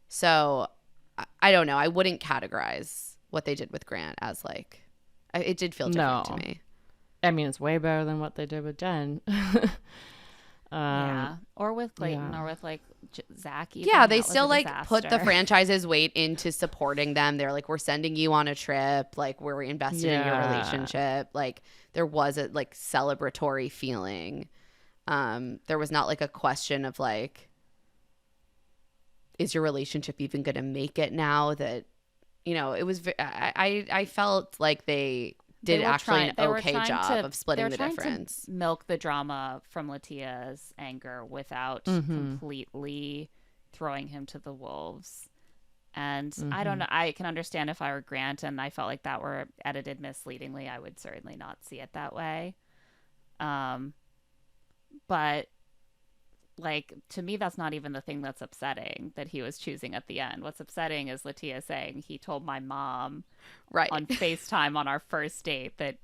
So I don't know. I wouldn't categorize what they did with Grant as like it did feel different to me. I mean, it's way better than what they did with Jen. Yeah, or with Clayton, yeah. or with like Zach. Even. Yeah, they That was still a like put the disaster. franchise's weight into supporting them. They're like, we're sending you on a trip. Like, we're invested in your Yeah. relationship. Like, there was a like celebratory feeling. There was not like a question of like, is your relationship even going to make it now that, it was, I felt like they did actually an okay job of splitting the difference. To milk the drama from Latia's anger without completely throwing him to the wolves. And I don't know. I can understand if I were Grant and I felt like that were edited misleadingly. I would certainly not see it that way. But like, to me, that's not even the thing that's upsetting that he was choosing at the end. What's upsetting is Latia saying he told my mom Right. on FaceTime on our first date that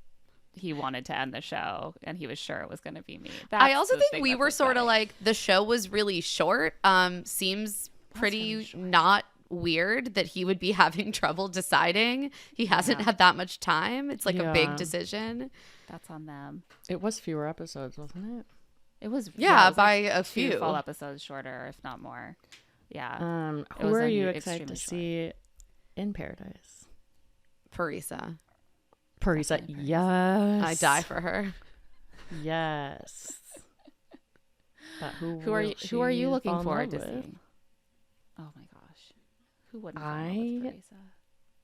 he wanted to end the show and he was sure it was going to be me. I also think we were sort of like, the show was really short. Seems pretty really short. not weird that he would be having trouble deciding. He hasn't had that much time. It's like a big decision. That's on them. It was fewer episodes, wasn't it? It was it by was like a few fall episodes shorter, if not more. Yeah. Who are you excited to see in Paradise? Parisa. Yes. I die for her. Yes. But who are you looking forward to seeing? Oh my gosh. Who wouldn't fall in love with Parisa?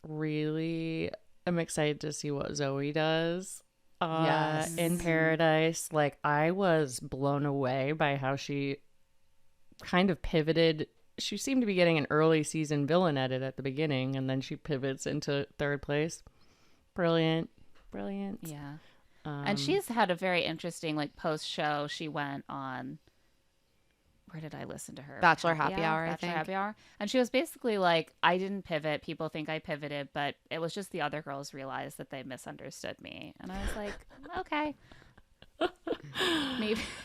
Really am excited to see what Zoe does. Yes. In Paradise. Like, I was blown away by how she kind of pivoted. She seemed to be getting an early season villain edit at the beginning, and then she pivots into third place. Brilliant. Yeah. And she's had a very interesting, like, post show. She went on, where did I listen to her? Bachelor Happy Hour, I Bachelor think. Happy Hour. And she was basically like, I didn't pivot. People think I pivoted, but it was just the other girls realized that they misunderstood me. And I was like, okay.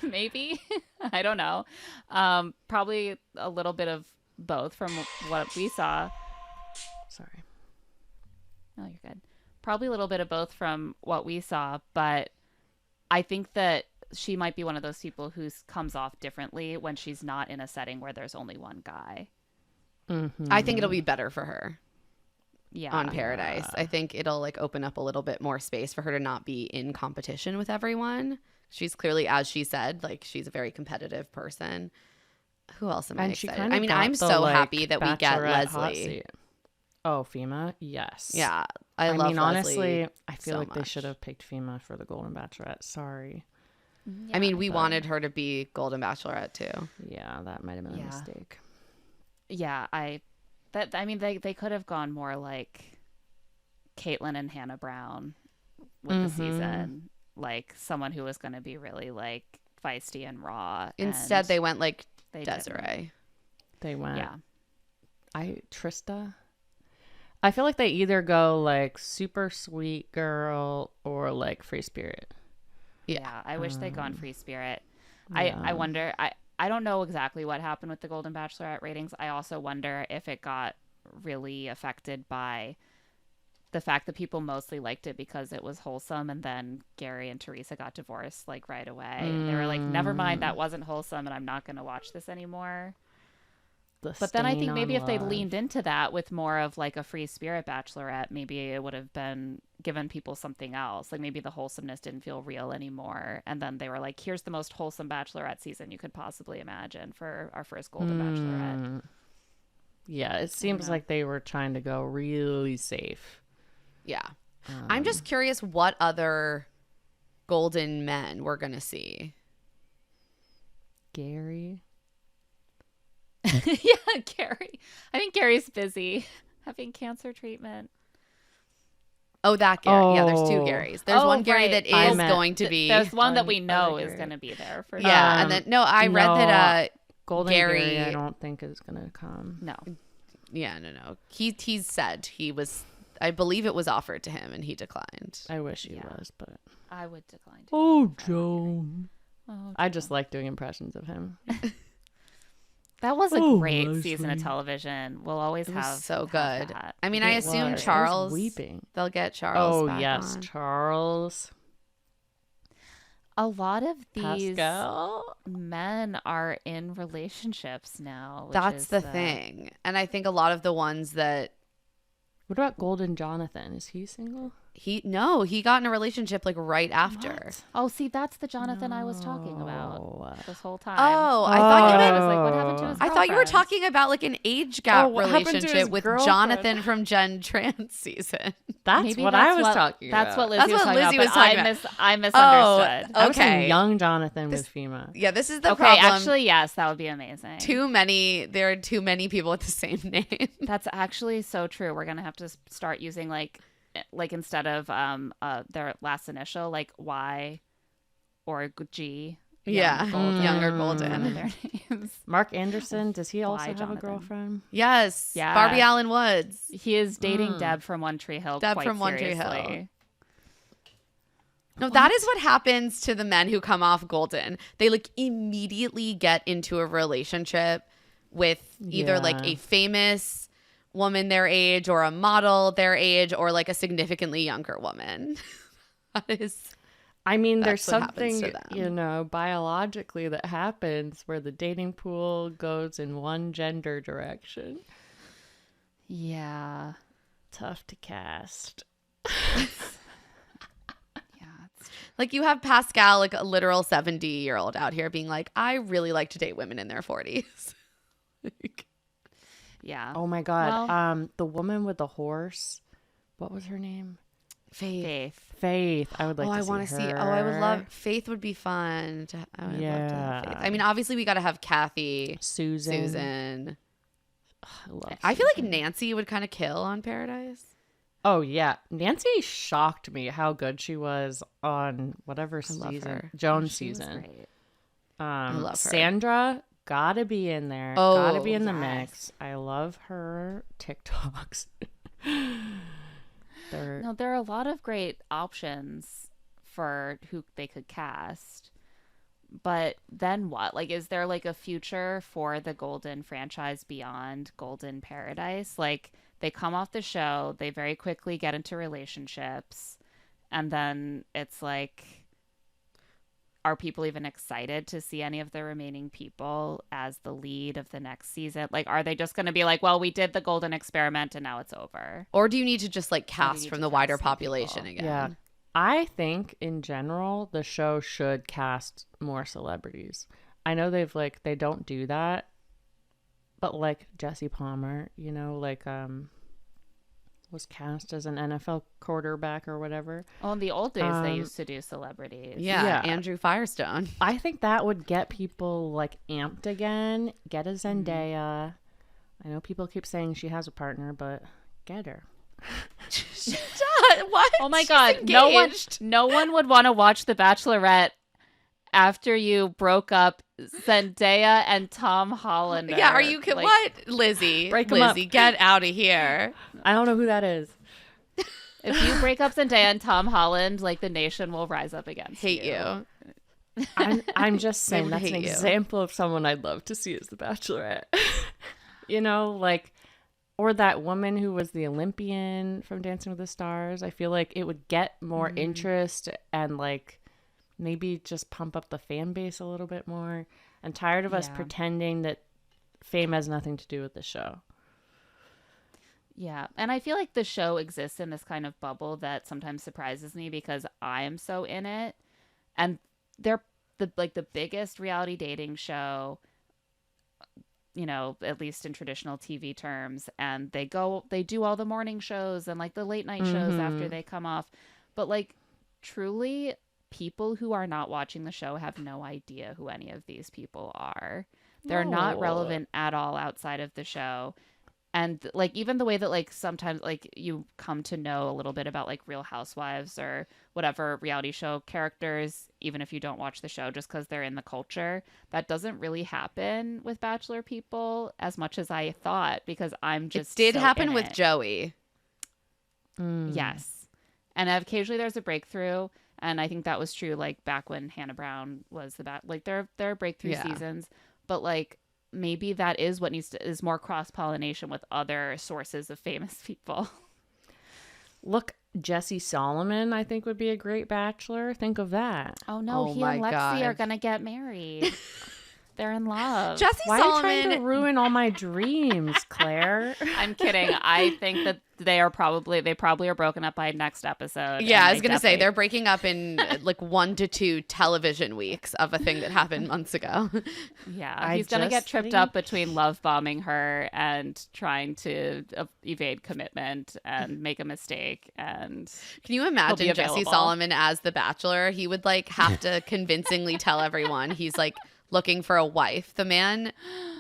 maybe. I don't know. Probably a little bit of both from what we saw. Sorry. No, you're good. Probably a little bit of both from what we saw, but I think that she might be one of those people who comes off differently when she's not in a setting where there's only one guy. I think it'll be better for her. Yeah. On Paradise. I think it'll like open up a little bit more space for her to not be in competition with everyone. She's clearly, as she said, like, she's a very competitive person. Who else am I excited? I mean, I'm so happy that we get Leslie. Oh, FEMA? Yes. Yeah. I love mean, honestly, I feel so like they much. should have picked FEMA for the Golden Bachelorette. Sorry. Yeah, I mean, we wanted her to be Golden Bachelorette too. Yeah, that might have been a mistake. Yeah, they could have gone more like Caitlyn and Hannah Brown with the season, like someone who was going to be really like feisty and raw. Instead, they went like Desiree. Didn't. They went. Yeah. Trista. I feel like they either go like super sweet girl or like free spirit. Yeah, I wish they'd gone free spirit. Yeah. I wonder. I don't know exactly what happened with the Golden Bachelorette ratings. I also wonder if it got really affected by the fact that people mostly liked it because it was wholesome, and then Gary and Teresa got divorced like right away. They were like, never mind, that wasn't wholesome, and I'm not going to watch this anymore. But then I think maybe if they leaned into that with more of like a free spirit Bachelorette, maybe it would have been given people something else. Like maybe the wholesomeness didn't feel real anymore. And then they were like, here's the most wholesome Bachelorette season you could possibly imagine for our first Golden Bachelorette. Yeah, it seems like they were trying to go really safe. Yeah. I'm just curious what other golden men we're going to see. Gary. Yeah, Gary. I think Gary's busy having cancer treatment. Oh, that Gary. Yeah, there's two Garys. There's one Gary that is going to be. There's one that we know is going to be there for sure. Yeah, and then I read that Golden Gary, I don't think is going to come. No. Yeah, no. He's said he was. I believe it was offered to him and he declined. I wish he was, but I would decline. Oh, Joan. Oh, I just like doing impressions of him. That was a great season of television. We'll always have so have good. that. I mean, I assume Charles. Weeping. They'll get Charles. Oh back yes, on. Charles. a lot of these Pascal. men are in relationships now. Which That's is, the thing. And I think a lot of the ones that What about Golden Jonathan? Is he single? he got in a relationship like right after. Oh, see, that's the Jonathan I was talking about No. this whole time. Oh, I thought you I meant was like, what happened to his I thought you were girlfriend? talking about like an age gap what happened to his relationship with girlfriend? Jonathan from Jen Trans season. That's Maybe what I was what- talking That's about. what Lizzy That's was what talking Lizzy about. was talking but about. I misunderstood. I was saying Okay. young Jonathan with FEMA. Yeah, this is the Okay, problem. actually, yes, that would be amazing. There are too many people with the same name. That's actually so true. We're gonna have to start using like instead of their last initial, like Y or G. Yeah. Younger Golden. One of their names. Mark Anderson, does he also have Jonathan? a girlfriend? Yes. Yeah. Barbie Allen Woods. He is dating Deb from One Tree Hill. Deb quite from One Tree Hill. seriously. No, that is what happens to the men who come off Golden. They like immediately get into a relationship with either like Yeah. a famous woman their age or a model their age or like a significantly younger woman. That is I mean, there's That's what happens something, to them. biologically that happens where the dating pool goes in one gender direction. Yeah. Tough to cast. Yeah. It's like you have Pascal, like a literal 70-year-old out here being like, I really like to date women in their 40s. Like, yeah. Oh my God. Well- The woman with the horse. What was her name? Faith. Faith. I would like to I see want to her. see. Oh, I would love. Faith would be fun. I would love to have Faith. I mean, obviously, we got to have Kathy, Susan. I love I feel like Susan. Nancy would kind of kill on Paradise. Oh yeah, Nancy shocked me how good she was on whatever love season, her. Jones She was season. great. love her. Sandra gotta be in there. Oh, gotta be in the yes. mix. I love her TikToks. They're No, there are a lot of great options for who they could cast. But then what? Like, is there like a future for the Golden franchise beyond Golden Paradise? Like, they come off the show, they very quickly get into relationships, and then it's like, are people even excited to see any of the remaining people as the lead of the next season? Like, are they just going to be like, well, we did the Golden experiment and now it's over? Or do you need to just like cast need from to the cast wider some population people. again? yeah. I think in general the show should cast more celebrities. I know they don't do that, but like Jesse Palmer, was cast as an NFL quarterback or whatever. Oh, in the old days, they used to do celebrities. Yeah, Yeah. Andrew Firestone. I think that would get people like amped again. Get a Zendaya. I know people keep saying she has a partner, but get her. What? Oh my She's God, engaged. no one would want to watch The Bachelorette after you broke up Zendaya and Tom Holland. Yeah, are you what, Lizzy? Break 'em up. Lizzy, get out of here. I don't know who that is. If you break up Zendaya and Tom Holland, like the nation will rise up against Hate you. I'm just saying would that's an hate you. example of someone I'd love to see as the Bachelorette. Like, or that woman who was the Olympian from Dancing with the Stars. I feel like it would get more interest and like maybe just pump up the fan base a little bit more. I'm tired of us Yeah. pretending that fame has nothing to do with the show. Yeah, and I feel like the show exists in this kind of bubble that sometimes surprises me because I am so in it, and they're the biggest reality dating show, at least in traditional TV terms, and they do all the morning shows and like the late night shows after they come off, but like truly people who are not watching the show have no idea who any of these people are. They're not No. relevant at all outside of the show. And like even the way that like sometimes like you come to know a little bit about like Real Housewives or whatever reality show characters, even if you don't watch the show, just because they're in the culture, that doesn't really happen with Bachelor people as much as I thought, because I'm It just did so happen in with it. Joey. Yes, and occasionally there's a breakthrough, and I think that was true like back when Hannah Brown was like there are breakthrough Yeah. seasons, but like maybe that is what is more cross-pollination with other sources of famous people. Look, Jesse Solomon, I think, would be a great bachelor. Think of that. Oh no, Oh he my and Lexi are God. gonna get married. They're in love. Jesse Why are you trying to Solomon. ruin all my dreams, Claire? I'm kidding. I think that they probably are broken up by next episode. Yeah, and I was they gonna say definitely- they're breaking up in like 1 to 2 television weeks of a thing that happened months ago. Yeah, I he's gonna get just tripped think- up between love bombing her and trying to evade commitment and make a mistake. And Can you be imagine Jesse available. Solomon as the Bachelor? He would like have to convincingly tell everyone he's like looking for a wife. The man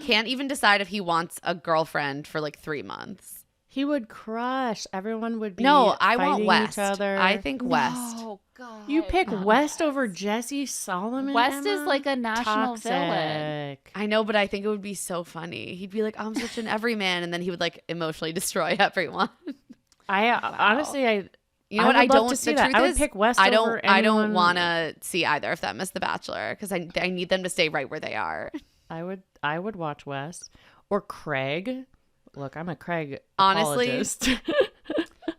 can't even decide if he wants a girlfriend for like 3 months. He would crush. Everyone would be No, I want fighting West. each other. I think West. oh god, You pick West over Jesse Solomon? West is Emma? like a national Toxic. villain. I know, but I think it would be so funny. He'd be like, I'm such an everyman, and then he would like emotionally destroy everyone. Honestly, You know what? would I love don't. to see The that. truth I would is, pick West I over don't. I don't anyone. want to see either of them as the Bachelor because I need them to stay right where they are. I would watch West or Craig. Look, I'm a Craig Honestly, apologist.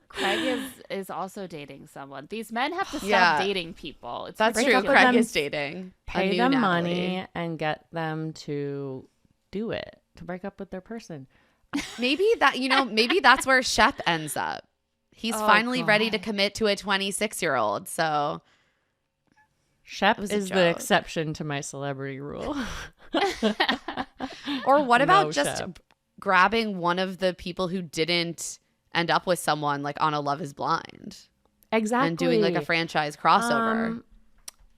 Craig is also dating someone. These men have to stop Yeah. dating people. It's That's Break true. up with Craig them, is dating. a Pay new them Natalie. money and get them to do it, to break up with their person. Maybe that maybe that's where Shep ends up. He's Oh, finally ready to God. commit to a 26-year-old. So Shep was a is the joke. exception to my celebrity rule. or what about No, just Shep. grabbing one of the people who didn't end up with someone like on a Love Is Blind Exactly. and doing like a franchise crossover?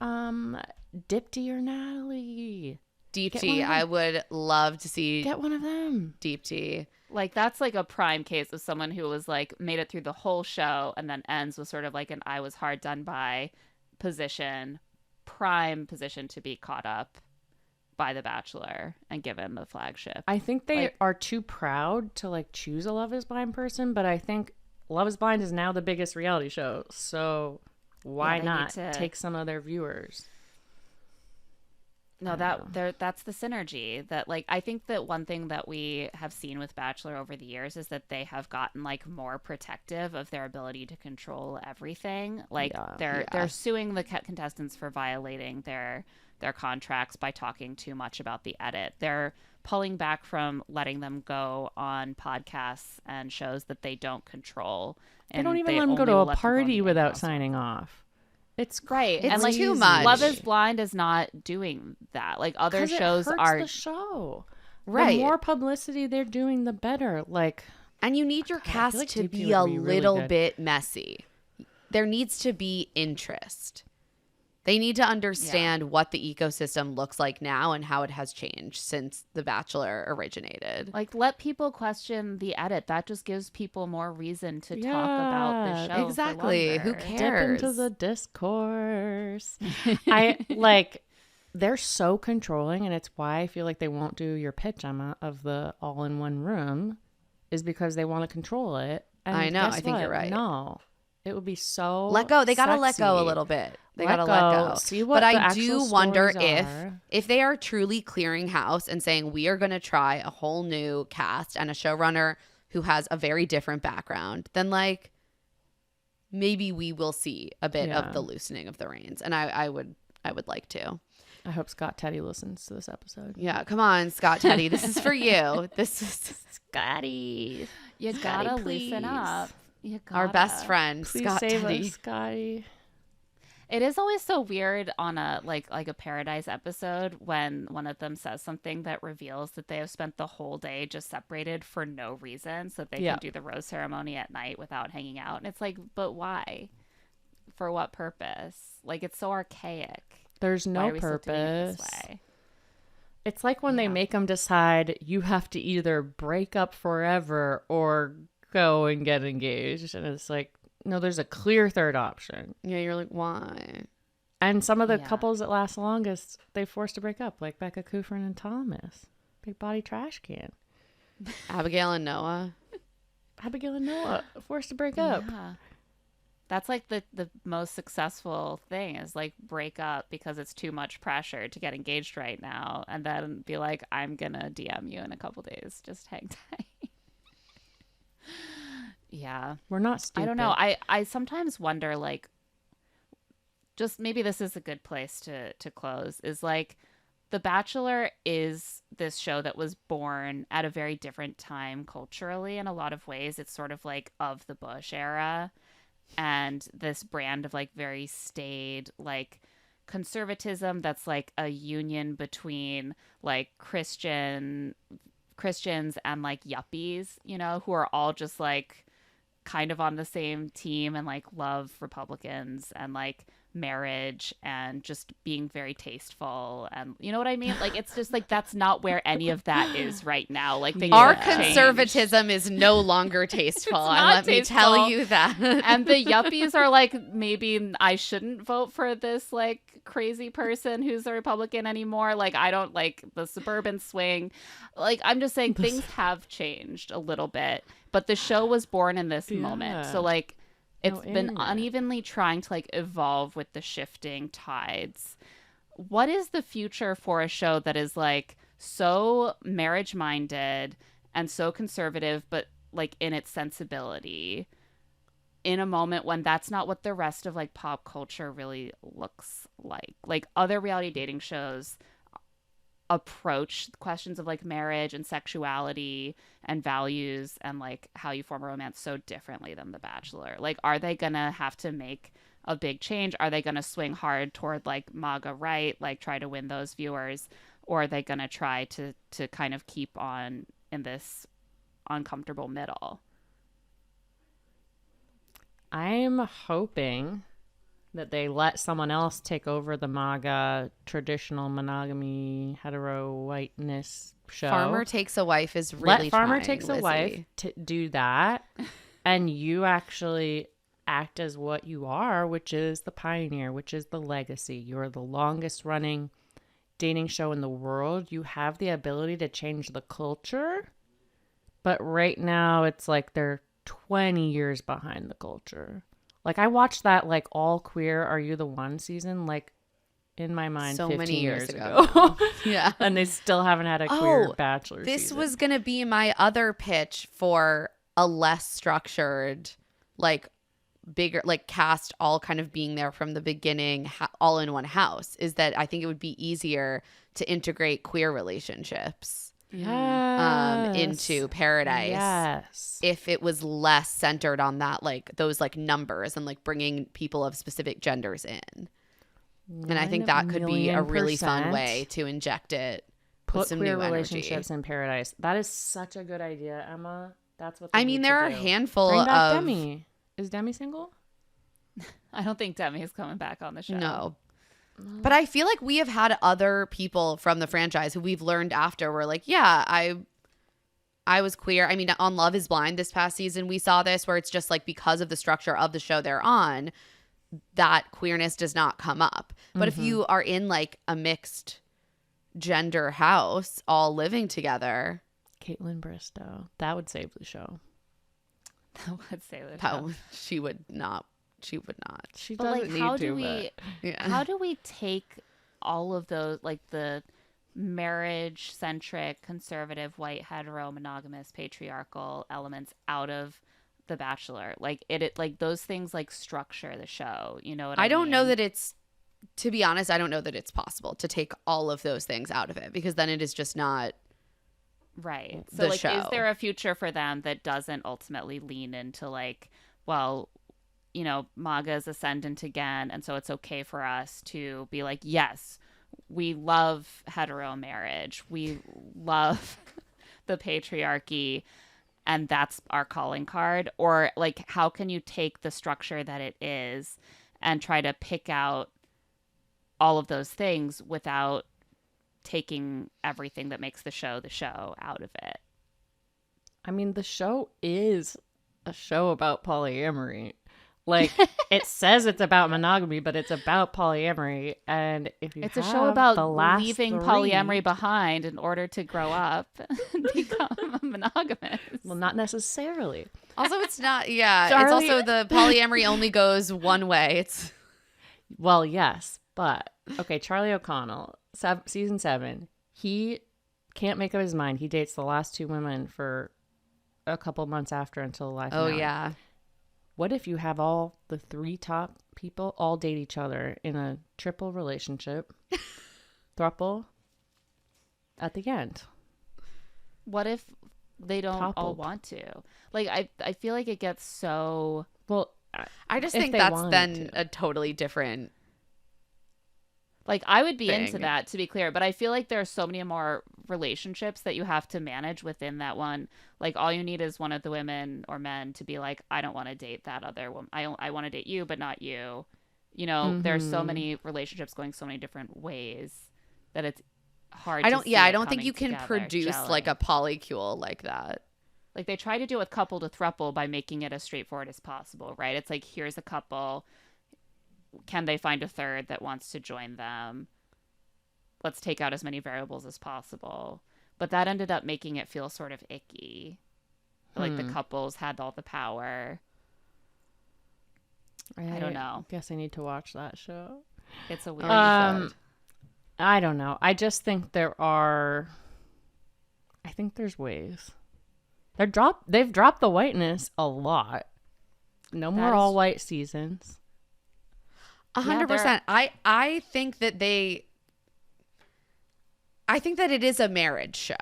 Dipti or Natalie. Deep get Tea. one of them. I would love to see Get one of them. Deep Tea. like that's like a prime case of someone who was like made it through the whole show and then ends with sort of like an I was hard done by position, prime position to be caught up by the Bachelor and given the flagship. I think they Like- are too proud to like choose a Love Is Blind person, but I think Love Is Blind is now the biggest reality show, so why they need not to- take some of their viewers? No, that's the synergy that like I think that one thing that we have seen with Bachelor over the years is that they have gotten like more protective of their ability to control everything. Like they're suing the contestants for violating their contracts by talking too much about the edit. They're pulling back from letting them go on podcasts and shows that they don't control. They don't even let them go only to will a let them go on party the without in-house signing off. It's Right. It's and like too much. Love is Blind is not doing that. Like other 'Cause it shows hurts are the show. Right. The more publicity they're doing, the better. Like, And you need your God, I cast feel like to DP be would a be really little good. bit messy. There needs to be interest. They need to understand what the ecosystem looks like now and how it has changed since The Bachelor originated. like let people question the edit. That just gives people more reason to talk about the Yeah, show. for exactly. Who longer. cares? dip into the discourse. I like. They're so controlling, and it's why I feel like they won't do your pitch, Emma, of the all-in-one room, is because they want to control it. And I know, guess I think you're what? right. No, it would be so Let go. They gotta let go a sexy. little bit. They Let gotta let go. go. See what but the I do actual wonder stories are. if they are truly clearing house and saying we are gonna try a whole new cast and a showrunner who has a very different background, then like maybe we will see a bit Yeah. of the loosening of the reins. And I would like to. I hope Scott Teddy listens to this episode. Yeah, come on, Scott Teddy. This is for you. This is Scotty, You Scotty, gotta please. loosen up. You our best gotta. friend, please Scott save Teddy. us, Scotty. It is always so weird on a like a Paradise episode when one of them says something that reveals that they have spent the whole day just separated for no reason so that they Yeah. can do the rose ceremony at night without hanging out. And it's like, but why? For what purpose? Like it's so archaic. There's Why no are we still doing it purpose. this way? It's like when they Yeah. make them decide you have to either break up forever or go and get engaged. And it's like, no, there's a clear third option. Yeah, you're like, why? And some of the Yeah. couples that last longest, they forced to break up, like Becca Kufrin and Thomas. Big body trash can. Abigail and Noah. Abigail and Noah forced to break up. Yeah. That's like the most successful thing is like break up because it's too much pressure to get engaged right now and then be like, I'm gonna DM you in a couple days. Just hang tight. Yeah. We're not stupid. I don't know. I sometimes wonder, like, just maybe this is a good place to close, is like The Bachelor is this show that was born at a very different time culturally in a lot of ways. It's sort of like of the Bush era, and this brand of like very staid, like conservatism that's like a union between like Christians and like yuppies, you know, who are all just like kind of on the same team and like love Republicans and like marriage and just being very tasteful, and you know what I mean? Like it's just like that's not where any of that is right now. Like things Our have changed. conservatism is no longer tasteful. It's And not let me tell tasteful. you that. And the yuppies are like, maybe I shouldn't vote for this like crazy person who's a Republican anymore. Like I don't like the suburban swing. Like I'm just saying things have changed a little bit, but the show was born in this moment. So like it's been unevenly trying to like evolve with the shifting tides. What is the future for a show that is like so marriage minded and so conservative, but like in its sensibility, in a moment when that's not what the rest of like pop culture really looks like? Like other reality dating shows approach questions of like marriage and sexuality and values and like how you form a romance so differently than The Bachelor. Like are they gonna have to make a big change? Are they gonna swing hard toward like MAGA right, like try to win those viewers, or are they gonna try to kind of keep on in this uncomfortable middle? I'm hoping that they let someone else take over the MAGA traditional monogamy hetero whiteness show. Farmer Takes a Wife is really let Farmer trying, Takes Lizzy. a Wife to do that, and you actually act as what you are, which is the pioneer, which is the legacy. You're the longest running dating show in the world. You have the ability to change the culture, but right now it's like they're 20 years behind the culture. Like I watched that like all queer Are You the One season like in my mind So 15 many years ago. ago. Yeah. And they still haven't had a queer Bachelor This season. was going to be my other pitch for a less structured, like bigger, like cast all kind of being there from the beginning, all in one house, is that I think it would be easier to integrate queer relationships into Paradise. Yes. If it was less centered on that, like those like numbers and like bringing people of specific genders in. And I think that could be a really fun way to inject it. Put some queer new relationships energy. in Paradise. That is such a good idea, Emma. That's what I mean, there are a handful Bring back of Demi. Is Demi single? I don't think Demi is coming back on the show. No. But I feel like we have had other people from the franchise who we've learned after were like, yeah, I was queer. I mean, on Love is Blind this past season, we saw this where it's just like because of the structure of the show they're on, that queerness does not come up. But if you are in like a mixed gender house all living together. Caitlin Bristow. That would save the show. That would say that. She would not. She would not. She But doesn't like, need how to, do we? Yeah. How do we take all of those, like the marriage centric, conservative, white, hetero, monogamous, patriarchal elements out of The Bachelor? Like it like those things like structure the show. You know what I mean? I don't know that it's. To be honest, I don't know that it's possible to take all of those things out of it because then it is just not. Right. So The like, show. is there a future for them that doesn't ultimately lean into like, well, you know, MAGA is ascendant again, and so it's okay for us to be like, yes, we love hetero marriage, we love the patriarchy, and that's our calling card? Or like, how can you take the structure that it is and try to pick out all of those things without taking everything that makes the show out of it? I mean, the show is a show about polyamory. Like, it says it's about monogamy, but it's about polyamory. And if you It's a have show about the last leaving three- polyamory behind in order to grow up and become monogamous. Well, not necessarily. Also, it's not. Yeah, Charlie- it's also the polyamory only goes one way. It's Well, yes, but okay, Charlie O'Connell, season 7, he can't make up his mind. He dates the last 2 women for a couple months after until the live Oh, finale. yeah. What if you have all the 3 top people all date each other in a triple relationship, throuple, at the end? What if they don't all Toppled. want to? Like, I feel like it gets so Well, I just if think they that's wanted then to. a totally different. like I would be into Thing. that, to be clear, but I feel like there are so many more relationships that you have to manage within that one. Like all you need is one of the women or men to be like, I don't want to date that other woman. I want to date you, but not you. You know, there's so Mhm. many relationships going so many different ways that it's hard I to don't. see Yeah, I it don't think coming you can together, produce like a gelling. polycule like that. Like they try to do with couple to thruple by making it as straightforward as possible, right? It's like here's a couple, can they find a third that wants to join them? Let's take out as many variables as possible. But that ended up making it feel sort of icky. Like the couples had all the power. I don't know. Guess I need to watch that show. It's a weird Um, I don't know. I just think I think there's ways. They've dropped the whiteness a lot. No more That is- all white seasons. 100%. I think that I think that it is a marriage show.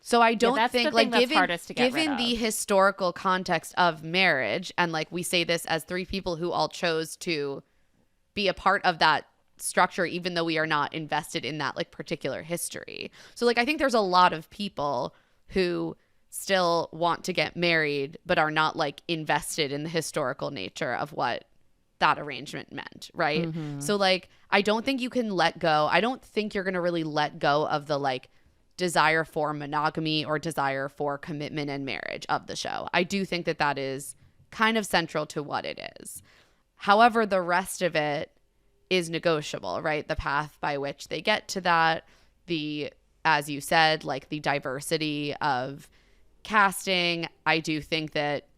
So I don't that's the think thing like that's hardest to get rid given the of. historical context of marriage, and like we say this as 3 people who all chose to be a part of that structure even though we are not invested in that like particular history. So like I think there's a lot of people who still want to get married but are not like invested in the historical nature of what that arrangement meant, right? So like I don't think you can let go. I don't think you're going to really let go of the like desire for monogamy or desire for commitment and marriage of the show. I do think that that is kind of central to what it is. However, the rest of it is negotiable, right? The path by which they get to that, as you said, like the diversity of casting. I do think that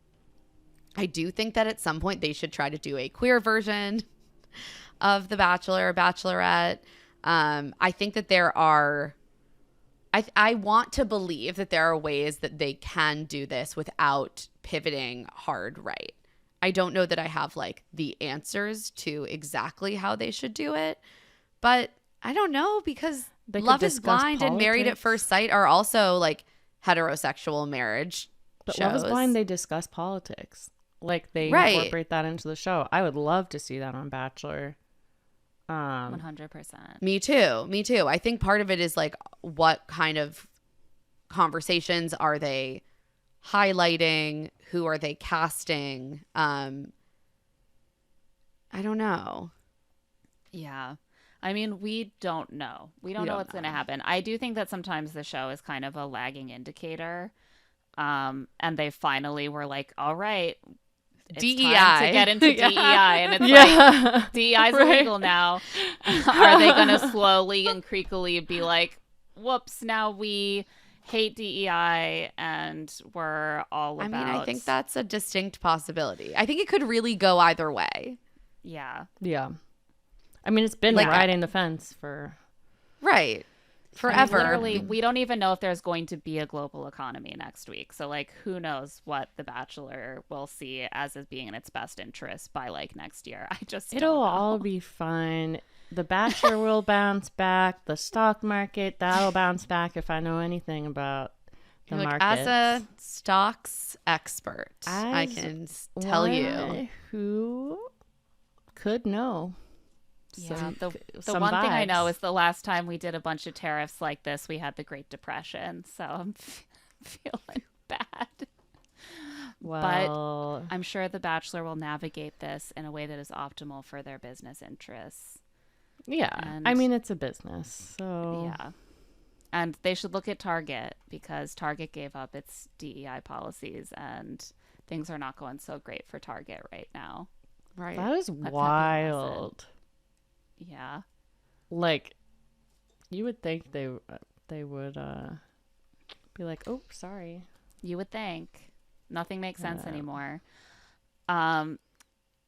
at some point they should try to do a queer version of The Bachelor or Bachelorette. I think that there are, I want to believe that there are ways that they can do this without pivoting hard right. I don't know that I have like the answers to exactly how they should do it, but I don't know because They could Love is discuss Blind and Married at politics. First Sight are also like heterosexual marriage But shows. Love is Blind, they discuss politics. Like they Right. incorporate that into the show. I would love to see that on Bachelor. 100%. Me too. I think part of it is like what kind of conversations are they highlighting? Who are they casting? I don't know. Yeah. I mean, we don't know. We don't know what's going to happen. I do think that sometimes the show is kind of a lagging indicator. And they finally were like, all right, it's DEI. time to get into Yeah. DEI. And it's like, Yeah. DEI is Right. illegal now. Are they going to slowly and creakily be like, whoops, now we hate DEI and we're all I about... mean, I think that's a distinct possibility. I think it could really go either way. Yeah. Yeah. I mean, it's been Like- riding the fence for... Right. I mean, Forever. literally, we don't even know if there's going to be a global economy next week. So, like, who knows what The Bachelor will see as being in its best interest by, like, next year. I just It'll don't know. all be fine. The Bachelor will bounce back. The stock market, that'll bounce back if I know anything about the Like, market. as a stocks expert, I As can tell you. One who could know. Yeah, the some one thing I know vibes. is the last time we did a bunch of tariffs like this, we had the Great Depression. So I'm feeling bad. Well, I'm sure The Bachelor will navigate this in a way that is optimal for their business interests. yeah. and- I mean, it's a business, so Yeah. And they should look at Target because Target gave up its DEI policies and things are not going so great for Target right now. Right. that is not be a wild. Yeah. Like, you would think they would be like, "Oh, sorry." You would think. Nothing makes sense Yeah. anymore.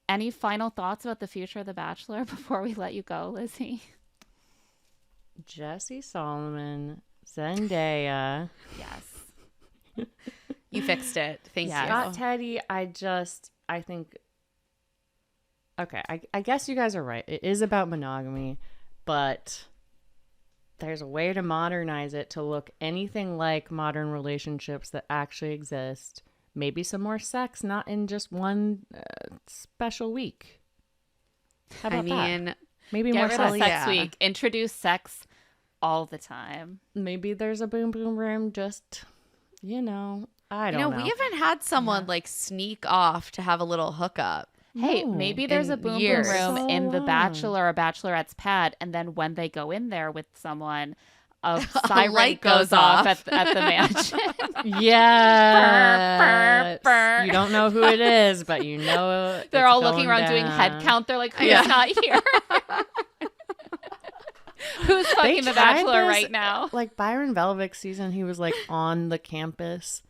Any final thoughts about the future of The Bachelor before we let you go, Lizzie? Jesse Solomon, Zendaya. Yes. He fixed it. Thank Yeah. you. Scott Teddy, I think, okay, I guess you guys are right. It is about monogamy, but there's a way to modernize it to look anything like modern relationships that actually exist. Maybe some more sex, not in just one special week. How about that? Maybe Get more rid of sex. sex week. Introduce sex all the time. Maybe there's a boom boom room. Just, I don't know. We haven't had someone like sneak off to have a little hookup. Hey, No. maybe there's In a boom years. boom room So in the long. Bachelor or Bachelorette's pad, and then when they go in there with someone, a A siren light goes goes off off. at the mansion. Yes. Burr. You don't know who it is, but you know They're it's all looking going around doing head down. count. They're like, who's Yeah. not here? Who's fucking the tried Bachelor this, right now? Like Byron Velvick's season, he was like on the campus.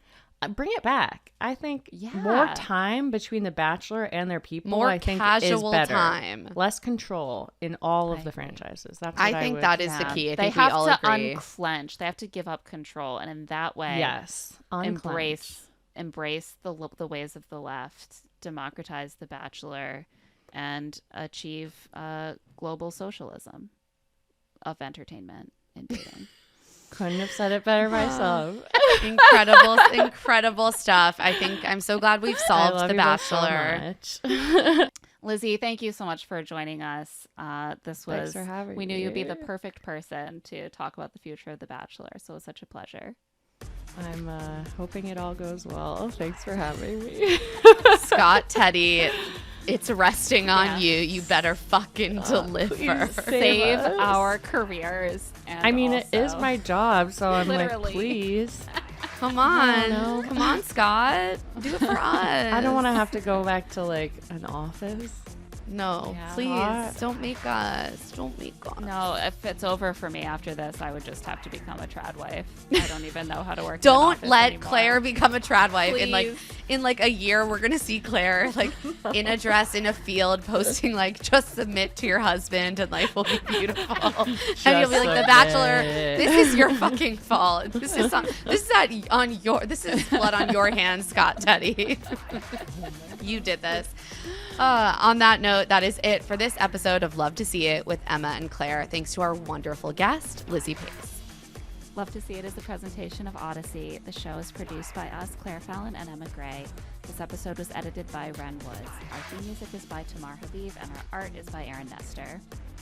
Bring it back. I think more Yeah. time between the Bachelor and their people. More I think casual is better. time. Less control in all of I the agree. franchises. That's I what think would, that is the key. I they think we have all to agree. unclench. They have to give up control, and in that way, yes, unclench. embrace the ways of the left, democratize the Bachelor, and achieve global socialism of entertainment and dating. Couldn't have said it better myself. Incredible stuff. I think I'm so glad we've I solved love The you both so Bachelor. much. Lizzy, thank you so much for joining us. This was Thanks for having we knew you'd be the me. perfect person to talk about the future of the Bachelor, so it was such a pleasure. I'm hoping it all goes well. Thanks for having me. Scott Teddy, it's resting on Yeah. you. You better fucking deliver. please Save us. our careers. And I mean, it is also- my job, so I'm Literally. like, please. Come on. No. Come on, Scott. Do it for us. I don't want to have to go back to like an office. No, Yeah. please. Hot. Don't make us. Don't make us. No, if it's over for me after this, I would just have to become a trad wife. I don't even know how to work. in an Don't office let anymore. Claire become a trad wife. Please. In like a year, we're gonna see Claire like in a dress in a field posting like just submit to your husband and life will be beautiful. And you'll be like, The Bachelor, submit. this is your fucking fault. This is blood on your hands, Scott Teddy. You did this. On that note, that is it for this episode of Love to See It with Emma and Claire. Thanks to our wonderful guest, Lizzy Pace. Love to See It is a presentation of Odyssey. The show is produced by us, Claire Fallon and Emma Gray. This episode was edited by Ren Woods. Our theme music is by Tamar Habib, and our art is by Aaron Nestor.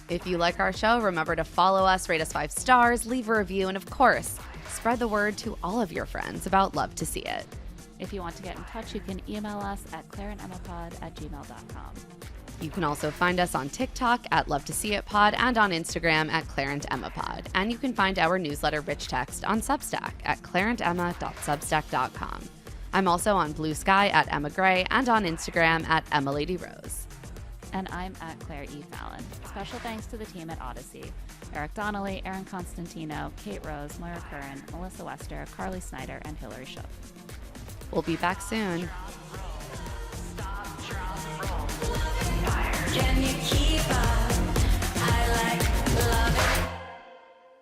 If you like our show, remember to follow us, rate us 5 stars, leave a review, and of course, spread the word to all of your friends about Love to See It. If you want to get in touch, you can email us at claireandemmapod@gmail.com. You can also find us on TikTok at Love to See It Pod and on Instagram at Claire and Emma Pod. And you can find our newsletter Rich Text on Substack at claireandemma.substack.com. I'm also on Blue Sky at Emma Gray and on Instagram at Emma Lady Rose. And I'm at Claire E. Fallon. Special thanks to the team at Odyssey. Eric Donnelly, Aaron Constantino, Kate Rose, Moira Curran, Melissa Wester, Carly Snyder, and Hillary Schuff. We'll be back soon. Can you keep up?